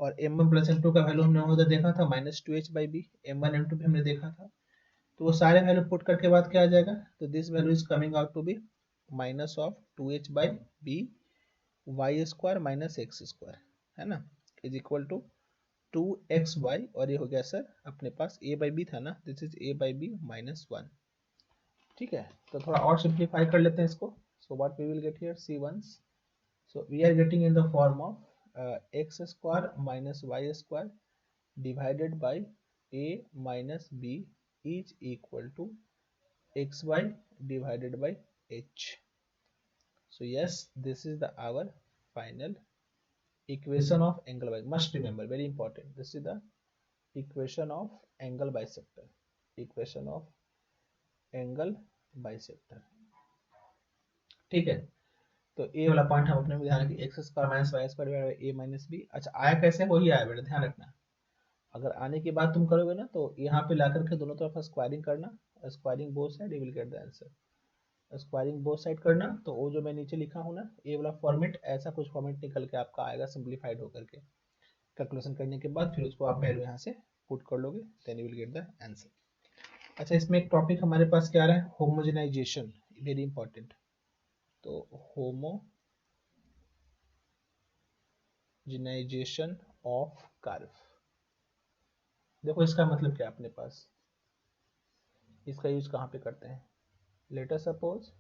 Speaker 1: और m1 प्लस m2 का वैल्यू हमने उधर देखा था माइनस 2h/b, m1 m2 भी हमने देखा था, तो वो सारे वैल्यू पुट करके बाद क्या आ जाएगा, तो this value is coming out to be minus of 2h/b y square minus x square, है ना, इज इक्वल टू 2xy, और ये हो गया सर अपने पास a/b था ना, दिस इज a/b माइनस 1, ठीक है। तो थोड़ा और सिंप्लीफाई कर लेते हैं इसको, so what we will get here c1, so we are getting in the form of x square minus y square divided by a minus b is equal to xy divided by h. So yes, this is the our final equation of angle by, must remember, very important, this is the equation of angle bisector, equation of angle bisector, ठीक है। तो a वाला point हम अपने में ध्यान रखें, x square minus y square divided by a minus b. अच्छा आया कैसे, वही आया बेटा, ध्यान रखना, अगर आने के बाद तुम करोगे ना तो यहाँ पे ला करके दोनों तरफ स्क्वायरिंग करना, squaring both side, you will get the answer. Squaring both side करना तो वो जो मैं नीचे लिखा हूँ ना ये वाला फॉर्मेट, ऐसा कुछ फॉर्मेट निकल के आपका आएगा सिंप्लीफाइड होकर के। कैलकुलेशन करने के बाद फिर उसको आप वैल्यू यहाँ से पुट कर लोगे, then you will get the answer. अच्छा, इसमें एक टॉपिक हमारे पास क्या आ रहा है, होमोजेनाइजेशन, वेरी इंपॉर्टेंट। तो होमोजेनाइजेशन ऑफ कर्व, देखो इसका मतलब क्या है अपने पास, इसका यूज कहाँ पे करते हैं। Let us suppose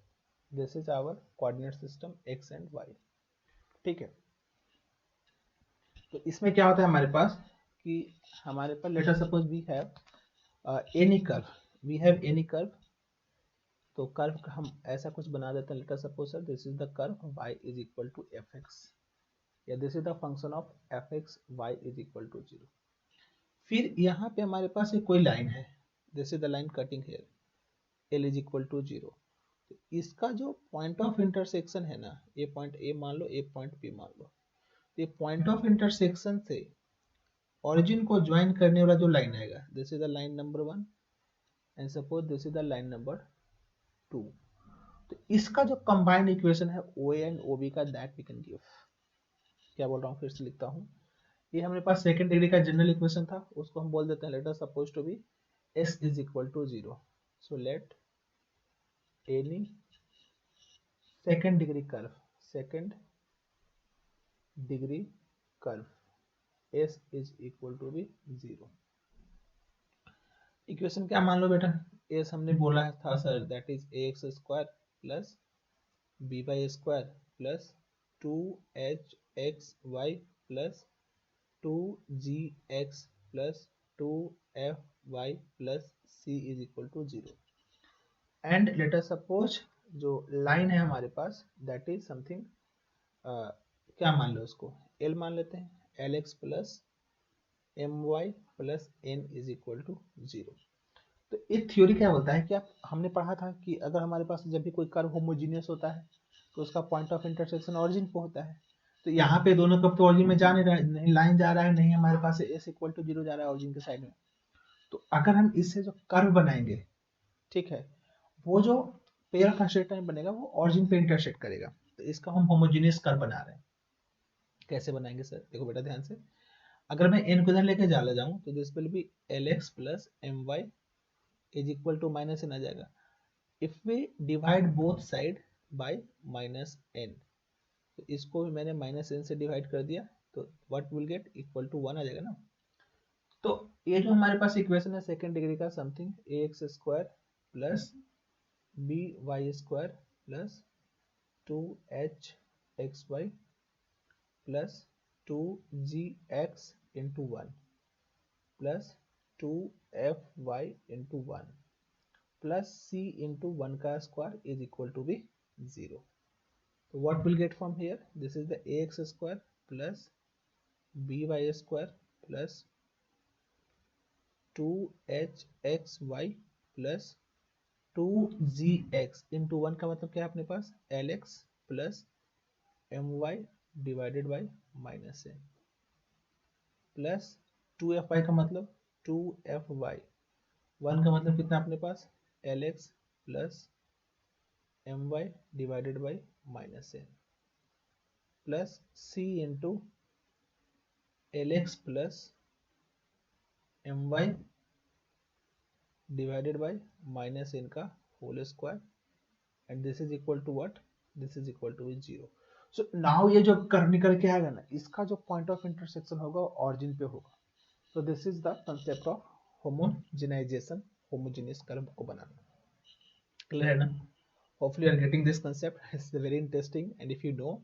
Speaker 1: this is our coordinate system x and y, ठीक है। तो इसमें क्या होता है हमारे पास कि हमारे पास let us suppose we have any curve, we have any curve. तो कर्व का हम ऐसा कुछ बना देते हैं, let us suppose sir this is the curve y is equal to fx, या this is the function of fx y is equal to 0। फिर यहाँ पे हमारे पास एक कोई लाइन है, this is the line cutting here, l is equal to 0। तो इसका जो पॉइंट ऑफ इंटरसेक्शन है ना, ये पॉइंट a मान लो, ये पॉइंट b मान लो, ये पॉइंट ऑफ इंटरसेक्शन से ऑरिजिन को ज्वाइन करने वाला जो लाइन आएगा, this is the line number 1 and suppose this is the line number 2। तो इसका जो कंबाइंड इक्वेशन है OA एंड OB का, दैट वी कैन गिव, क्या बोल रहा हूँ फिर से लिखता हूँ, ये हमारे पास सेकंड डिग्री का जनरल इक्वेशन था, उसको हम बोल देते हैं let us suppose to be s is equal to 0। So let any second degree curve, second degree curve s is equal to be 0। Equation क्या मान लो बेटा, s हमने बोला था sir that is ax square plus by square plus 2hxy plus 2gx plus 2fy plus c is equal to 0। And let us suppose जो line है हमारे पास दैट इज समथिंग, क्या मान लो उसको l मान लेते हैं, lx plus my plus n is equal to 0। तो एक थ्योरी क्या बोलता है कि आप, हमने पढ़ा था कि अगर हमारे पास जब भी कोई कर्व होमोजीनियस होता है तो उसका पॉइंट ऑफ इंटरसेक्शन ऑरिजिन पे होता है। तो यहाँ पे दोनों कब तो ऑरिजिन में जा नहीं रहा है, नहीं लाइन जा रहा है, नहीं हमारे पास s इक्वल टू 0 जा रहा है ऑरिजिन के साइड में। तो अगर हम इससे जो कर्व बनाएंगे, ठीक है, वो जो पेयर का स्ट्रेट लाइन बनेगा वो ऑरिजिन पे इंटरसेक्ट करेगा। तो इसका हम होमोजीनियस कर्व बना रहे हैं। कैसे बनाएंगे सर, देखो बेटा ध्यान से, अगर मैं n को इधर लेके चला जाऊं तो this will be lx plus my is equal to minus n आ जाएगा। If we divide both side by minus n, तो इसको भी मैंने माइनस n से डिवाइड कर दिया, तो what will get equal to 1 आ जाएगा ना। तो ये जो हमारे पास इक्वेशन है सेकंड डिग्री का, something ax square plus by square plus 2hxy plus 2gx into 1 plus 2fy into 1 plus c into 1 का square is equal to be 0। तो what we'll get from here, this is the ax square plus by square plus 2hxy plus 2gx into 1 का मतलब क्या है अपने पास, lx plus my divided by minus n plus 2fy का मतलब 2fy, 1 का मतलब कितना अपने पास lx plus my divided by minus n plus c into lx plus my divided by minus n का whole square and this is equal to what, this is equal to 0। So now ये जो curve निकल के आएगा ना, इसका जो point of intersection होगा वो ऑरिजिन पे होगा। तो this is the concept of homogenization, homogeneous curve को बनाना। क्लियर है ना? Hopefully you are getting this concept, it's very interesting and if you know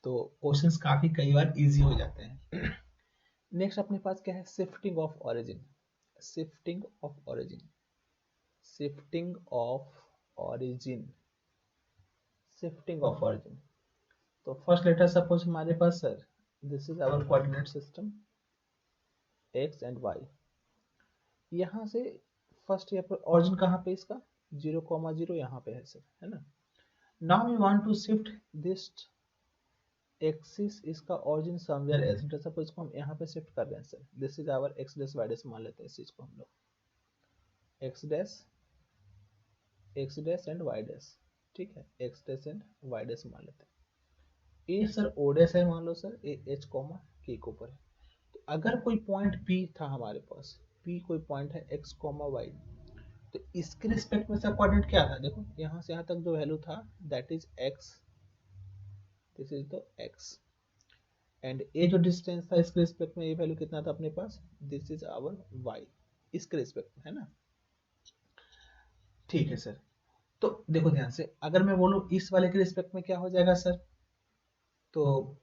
Speaker 1: तो क्वेश्चंस काफी कई बार इजी हो जाते हैं। नेक्स्ट अपने पास क्या है, shifting of origin, shifting of origin, shifting of origin, shifting of origin. तो फर्स्ट लेटर सपोज हमारे पास sir this is our coordinate system x and y, यहाँ से फर्स्ट यहाँ पर ऑरिजिन कहाँ पे इसका 0,0 यहाँ पे है सर, है ना। Now we want to shift this axis इसका ओरिजिन समवेयर एल्स, जैसे सपोज इसको हम यहाँ पे शिफ्ट कर रहे हैं sir, this is our x dash y dash मान लेते हैं इस चीज को हम लोग x dash and y dash, ठीक है, x dash and y dash मान लेते हैं। ए सर ओ डैश है मान लो सर, ए एच कॉमा के के ऊपर है। तो अगर कोई पॉइंट पी था हमारे पास, पी कोई पॉइंट है एक्स कॉमा वाई, तो इसके रिस्पेक्ट में इसका कोऑर्डिनेट क्या था, देखो यहाँ से यहाँ तक जो वैल्यू था that is x, this is the x, and ये जो डिस्टेंस था इसके रिस्पेक्ट में ये वैल्यू कितना था अपने पास, दिस इज आवर वाई, इसके रिस्पेक्ट में है ना, ठीक है सर। तो देखो ध्यान से, अगर मैं बोलूं इस वाले के रिस्पेक्ट में क्या हो जाएगा सर, तो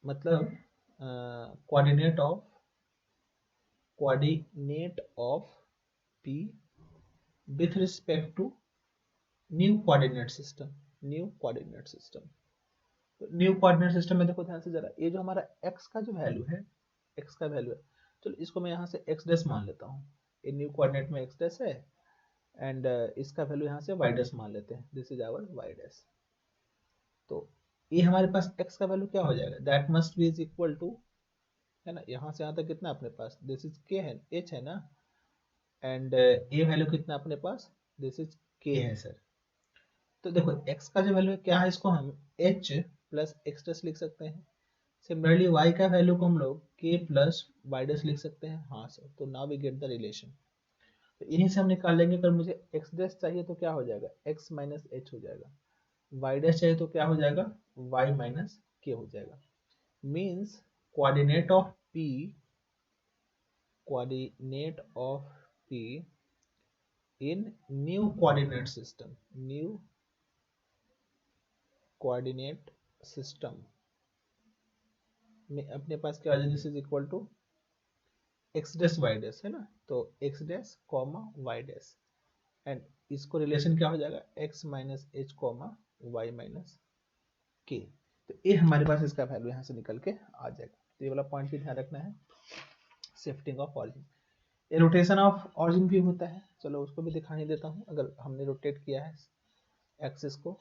Speaker 1: मतलब coordinate of P with respect to new coordinate system, new coordinate system. New coordinate system में देखो ध्यान से जरा, ये जो हमारा x का जो वैल्यू है, x का वैल्यू है, चलो इसको मैं यहाँ से x डैश मान लेता हूँ, ये न्यू कोऑर्डिनेट में x डैश है, एंड इसका वैल्यू यहाँ से y डैश मान लेते हैं, this is our y dash. तो ये हमारे पास x का वैल्यू क्या हो जाएगा, that must be is equal to, है ना, यहाँ से यहाँ तक कितना अपने पास, दिस इज k है, h है ना, एंड ये वैल्यू कितना अपने पास, दिस इज k है सर। तो देखो x का जो वैल्यू है क्या है, इसको हम h प्लस एक्स डैश लिख सकते हैं। सिमिलरली y का वैल्यू को हम लोग k प्लस वाई डैश लिख सकते हैं। हाँ सर, तो now we get the relation. तो यहीं से हम निकाल लेंगे, अगर मुझे x डैश चाहिए तो क्या हो जाएगा, x माइनस एच हो जाएगा, y डैश चाहिए तो क्या हो जाएगा, y माइनस k हो जाएगा। Means coordinate of p in new coordinate system, new coordinate system में अपने पास क्या हो जाएगा, this is equal to x dash y dash, है ना, तो x dash comma y dash, and इसको रिलेशन क्या हो जाएगा, x minus h comma y minus k. तो ये हमारे पास इसका वैल्यू यहाँ से निकल के आ जाएगा। तो ये वाला पॉइंट भी ध्यान रखना है, शिफ्टिंग ऑफ ऑरिजिन। ये रोटेशन ऑफ ऑरिजिन भी होता है, चलो उसको भी दिखा ही देता हूँ। अगर हमने रोटेट किया है एक्सिस को,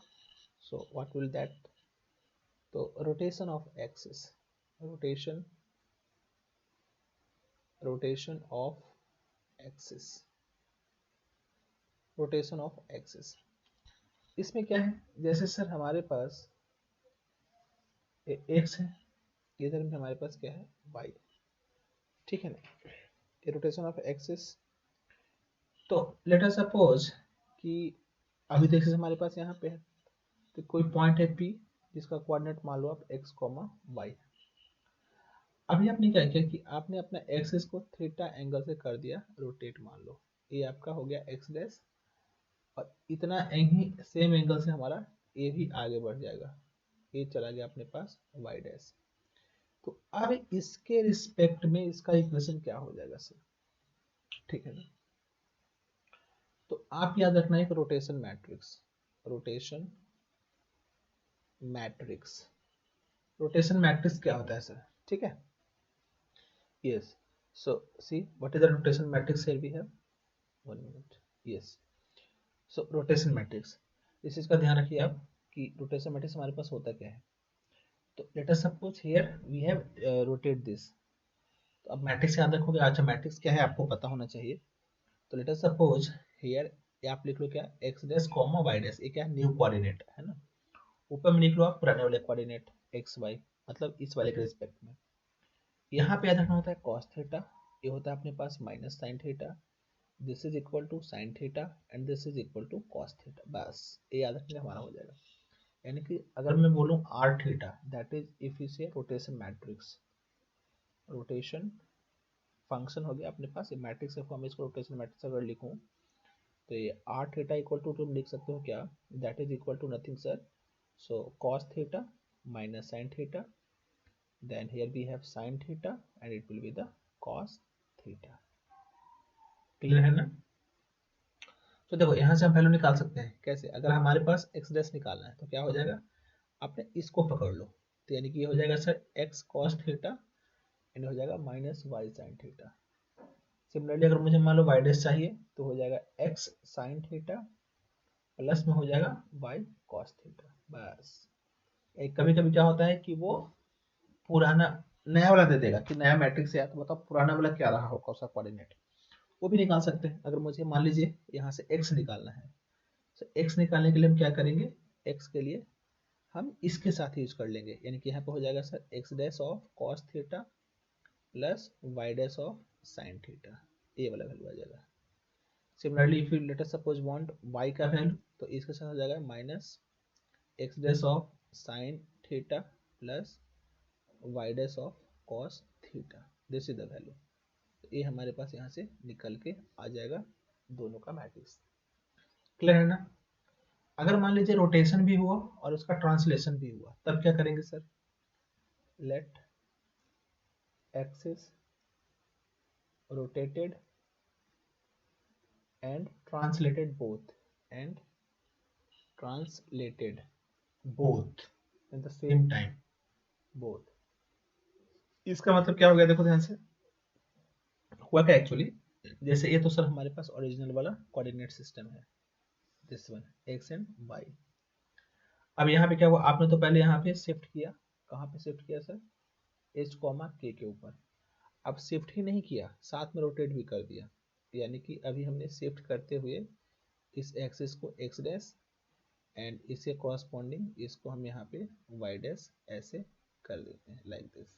Speaker 1: सो व्हाट विल दैट, तो rotation of axis, rotation of axis, rotation of axis, इसमें क्या है, जैसे सर हमारे पास एक्स है, इधर में हमारे पास क्या है, वाई, ठीक है ना, ये रोटेशन ऑफ एक्सिस। तो लेट अस सपोज कि अभी तो एक्सिस हमारे पास यहाँ पे है, तो कोई पॉइंट है पी जिसका कोऑर्डिनेट मान लो आप एक्स कॉमा वाई। अभी आपने क्या किया कि आपने अपना एक्सिस को थीटा एंगल से कर दिया रोटेट, मान लो ये आपका हो गया एक्स डैश, और इतना ही सेम एंगल से हमारा ए भी आगे बढ़ जाएगा, ये चला गया अपने पास वाई डैश। तो अब इसके रिस्पेक्ट में इसका इक्वेशन क्या हो जाएगा सर, ठीक है ना। तो आप याद रखना एक rotation matrix, rotation matrix, rotation matrix क्या होता है सर, ठीक है, yes. So see what is the rotation matrix, here we have, one minute, yes. So rotation matrix, इस चीज का ध्यान रखिए आप कि रोटेशन मैट्रिक्स हमारे पास होता क्या है। तो let us suppose here we have rotate this, तो अब मैट्रिक्स याद रखोगे, अच्छा मैट्रिक्स क्या है आपको पता होना चाहिए। तो लेट अस सपोज हियर आप लिख लो क्या, x dash comma y dash, ये क्या है, न्यू कोऑर्डिनेट है ना, ऊपर में लिख लो आप पुराने वाले कोऑर्डिनेट एक्स वाई, मतलब इस वाले के रिस्पेक्ट में। यहाँ पे याद रखना होता है कॉस थीटा, ये होता है अपने पास minus sign theta, this is equal to sine theta, and this is equal to cos theta, बस ये याद रखने हमारा हो जाएगा। यानी कि अगर मैं बोलूँ R theta, that is if you say rotation matrix, rotation function हो गया अपने पास, ये मैट्रिक्स है, फॉर्म इसको रोटेशन मैट्रिक्स अगर लिखूं तो ये आर थीटा इक्वल टू तुम लिख सकते हो क्या, that is equal to nothing sir, so cos theta minus sign theta, then here we have sin theta and it will be the cos theta, clear है ना। तो देखो यहाँ से हम वैल्यू निकाल सकते हैं कैसे, अगर हमारे पास x डैश निकालना है तो क्या हो जाएगा, आपने इसको पकड़ लो, तो यानी कि ये हो जाएगा sir x cos theta and हो जाएगा minus y sin theta. Similarly अगर मुझे मान लो y डैश चाहिए तो हो जाएगा x sin थीटा प्लस में हो जाएगा y cos थीटा, बस कभी कभी क्या होता है कि वो पुराना नया वाला दे देगा कि नया मैट्रिक्स है, तो बताओ पुराना वाला क्या रहा होगा उसका कोऑर्डिनेट, वो भी निकाल सकते हैं। अगर मुझे मान लीजिए यहाँ से x निकालना है, तो x निकालने के लिए हम क्या करेंगे, x के लिए हम इसके साथ यूज कर लेंगे, यानी कि यहाँ पे हो जाएगा sir x dash of cos theta plus y dash of sin theta, ये वाला वैल्यू आ जाएगा। Similarly if you let us suppose want y का वैल्यू, तो इसके साथ हो जाएगा minus x dash of sin theta plus y dash of cos theta, this is the value. ये हमारे पास यहाँ से निकल के आ जाएगा दोनों का मैट्रिक्स। क्लियर है ना? अगर मान लीजिए रोटेशन भी हुआ और उसका ट्रांसलेशन भी हुआ, तब क्या करेंगे sir, let axis rotated and translated both and translated both at the same time, both। इसका मतलब क्या हो गया, देखो ध्यान से हुआ क्या एक्चुअली, जैसे ये तो सर हमारे पास ओरिजिनल वाला कोऑर्डिनेट सिस्टम है, this one x and y. अब यहाँ पे क्या हुआ, आपने तो पहले यहाँ पे शिफ्ट किया, कहाँ पे शिफ्ट किया सर, एच कॉमा के ऊपर। अब शिफ्ट ही नहीं किया, साथ में रोटेट भी कर दिया, यानी कि अभी हमने शिफ्ट करते हुए इस एक्सिस को एक्स डैश एंड इससे कॉरस्पॉन्डिंग इसको हम यहाँ पे वाई डैश ऐसे कर देते हैं, लाइक दिस,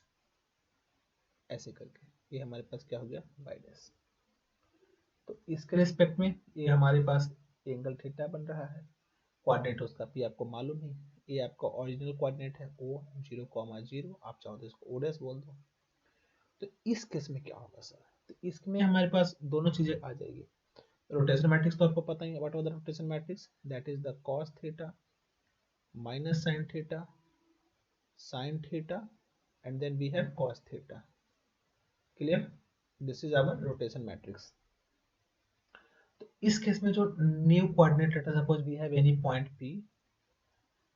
Speaker 1: ऐसे करके ये हमारे पास क्या हो गया, वाई डैश। तो इसके रिस्पेक्ट में ये हमारे पास एंगल थीटा बन रहा है। कोऑर्डिनेट उसका भी आपको मालूम है, ये आपका ओरिजिनल कोऑर्डिनेट है ओ 0,0, आप चाहो तो इसको ओ डैश बोल दो। तो इस केस में क्या होगा सर, तो इसमें हमारे पास दोनों चीजें आ जाएगी। रोटेशन मैट्रिक्स तो आपको पता ही है, what was the rotation matrix, that is the cos theta minus sin theta and then we have cos theta। clear, this is our rotation matrix। तो इस केस में जो new coordinate, let us suppose we have any point p,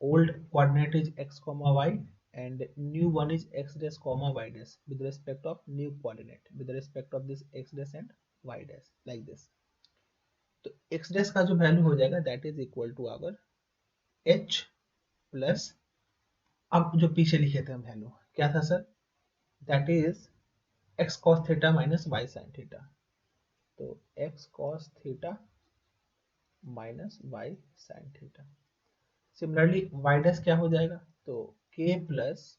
Speaker 1: old coordinate is x comma y and new one is x dash comma y dash with respect of new coordinate, with respect of this x dash and y dash, like this। तो x dash का जो value हो जाएगा that is equal to our h plus, अब जो पीछे लिखे थे हम वैल्यू क्या था sir, that is x cos theta minus y sin theta, तो x cos theta minus y sin theta. Similarly y dash क्या हो जाएगा, तो k plus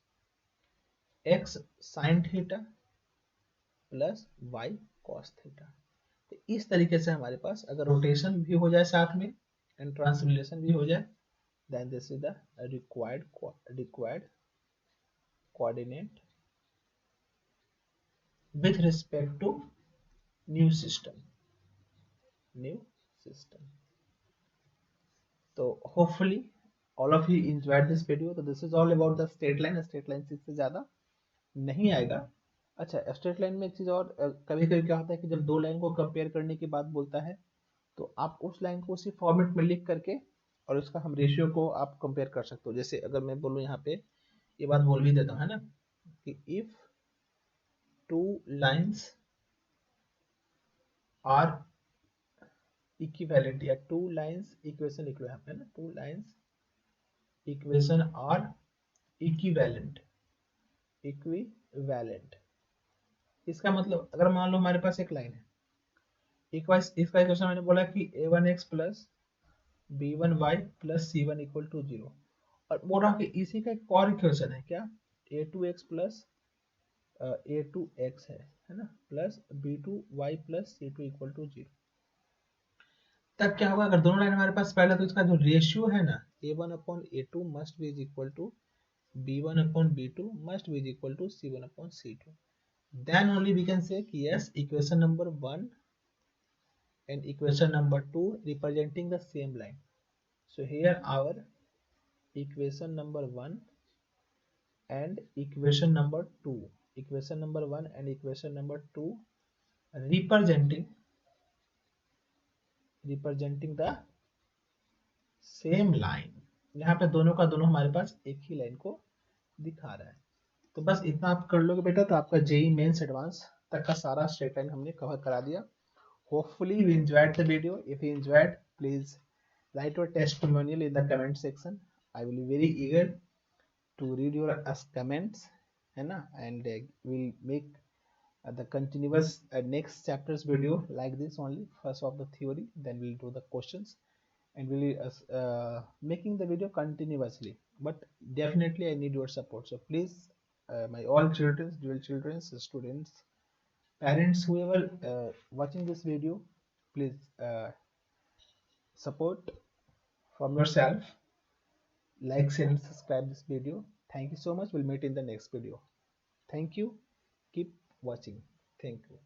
Speaker 1: x sin theta plus y cos theta. तो इस तरीके से हमारे पास अगर रोटेशन भी हो जाए साथ में एंड ट्रांसलेशन भी हो जाए, then this is the required coordinate with respect to new system। तो hopefully all of you enjoyed this video। तो this is all about the straight line। straight line से इससे ज्यादा नहीं आएगा। अच्छा, स्ट्रेट लाइन में एक चीज और, कभी कभी क्या होता है कि जब दो लाइन को कंपेयर करने की बात बोलता है, तो आप उस लाइन को उसी फॉर्मेट में लिख करके और उसका हम रेशियो को आप कंपेयर कर सकते हो। जैसे अगर मैं बोलूँ यहाँ पे, ये बात बोल भी देता हूँ है ना, कि if two lines are equivalent, या टू लाइंस इक्वेशन लिख लो यहाँ पे ना, two lines equation are equivalent, इसका मतलब अगर मान लो हमारे पास एक लाइन है, इसका इक्वेशन मैंने बोला कि a1x plus b1y plus c1 equal to 0, और बोला कि इसी का एक और इक्वेशन है क्या, a2x प्लस a2x है ना, plus b2y plus c2 equal to 0। तब क्या होगा, अगर दोनों लाइन हमारे पास पहले, तो इसका जो रेशियो है ना, a1 upon a2 must be equal to b1 upon b2 must be equal to c1 upon c2, then only we can say कि yes, equation number 1 and equation number 2 representing the same line। So here our equation number 1 and equation number 2, equation number 1 and equation number 2 representing the same line। यहाँ पे दोनों का दोनों हमारे पास एक ही line को दिखा रहा है। तो बस इतना आप कर लोगे बेटा, तो आपका जेई मेंस एडवांस तक का सारा स्ट्रेट लाइन हमने कवर करा दिया। Hopefully you enjoyed the video। If you enjoyed, please write your testimonial in the comment section। I will be very eager to read your comments, है ना, and we'll make the continuous next chapters video like this only. First of the theory, then we'll do the questions, and we'll making the video continuously. But definitely I need your support, so please, my all children, dual children, students, parents, whoever watching this video, please support from yourself, like, share and subscribe this video. Thank you so much. We'll meet in the next video. Thank you. Keep watching. Thank you.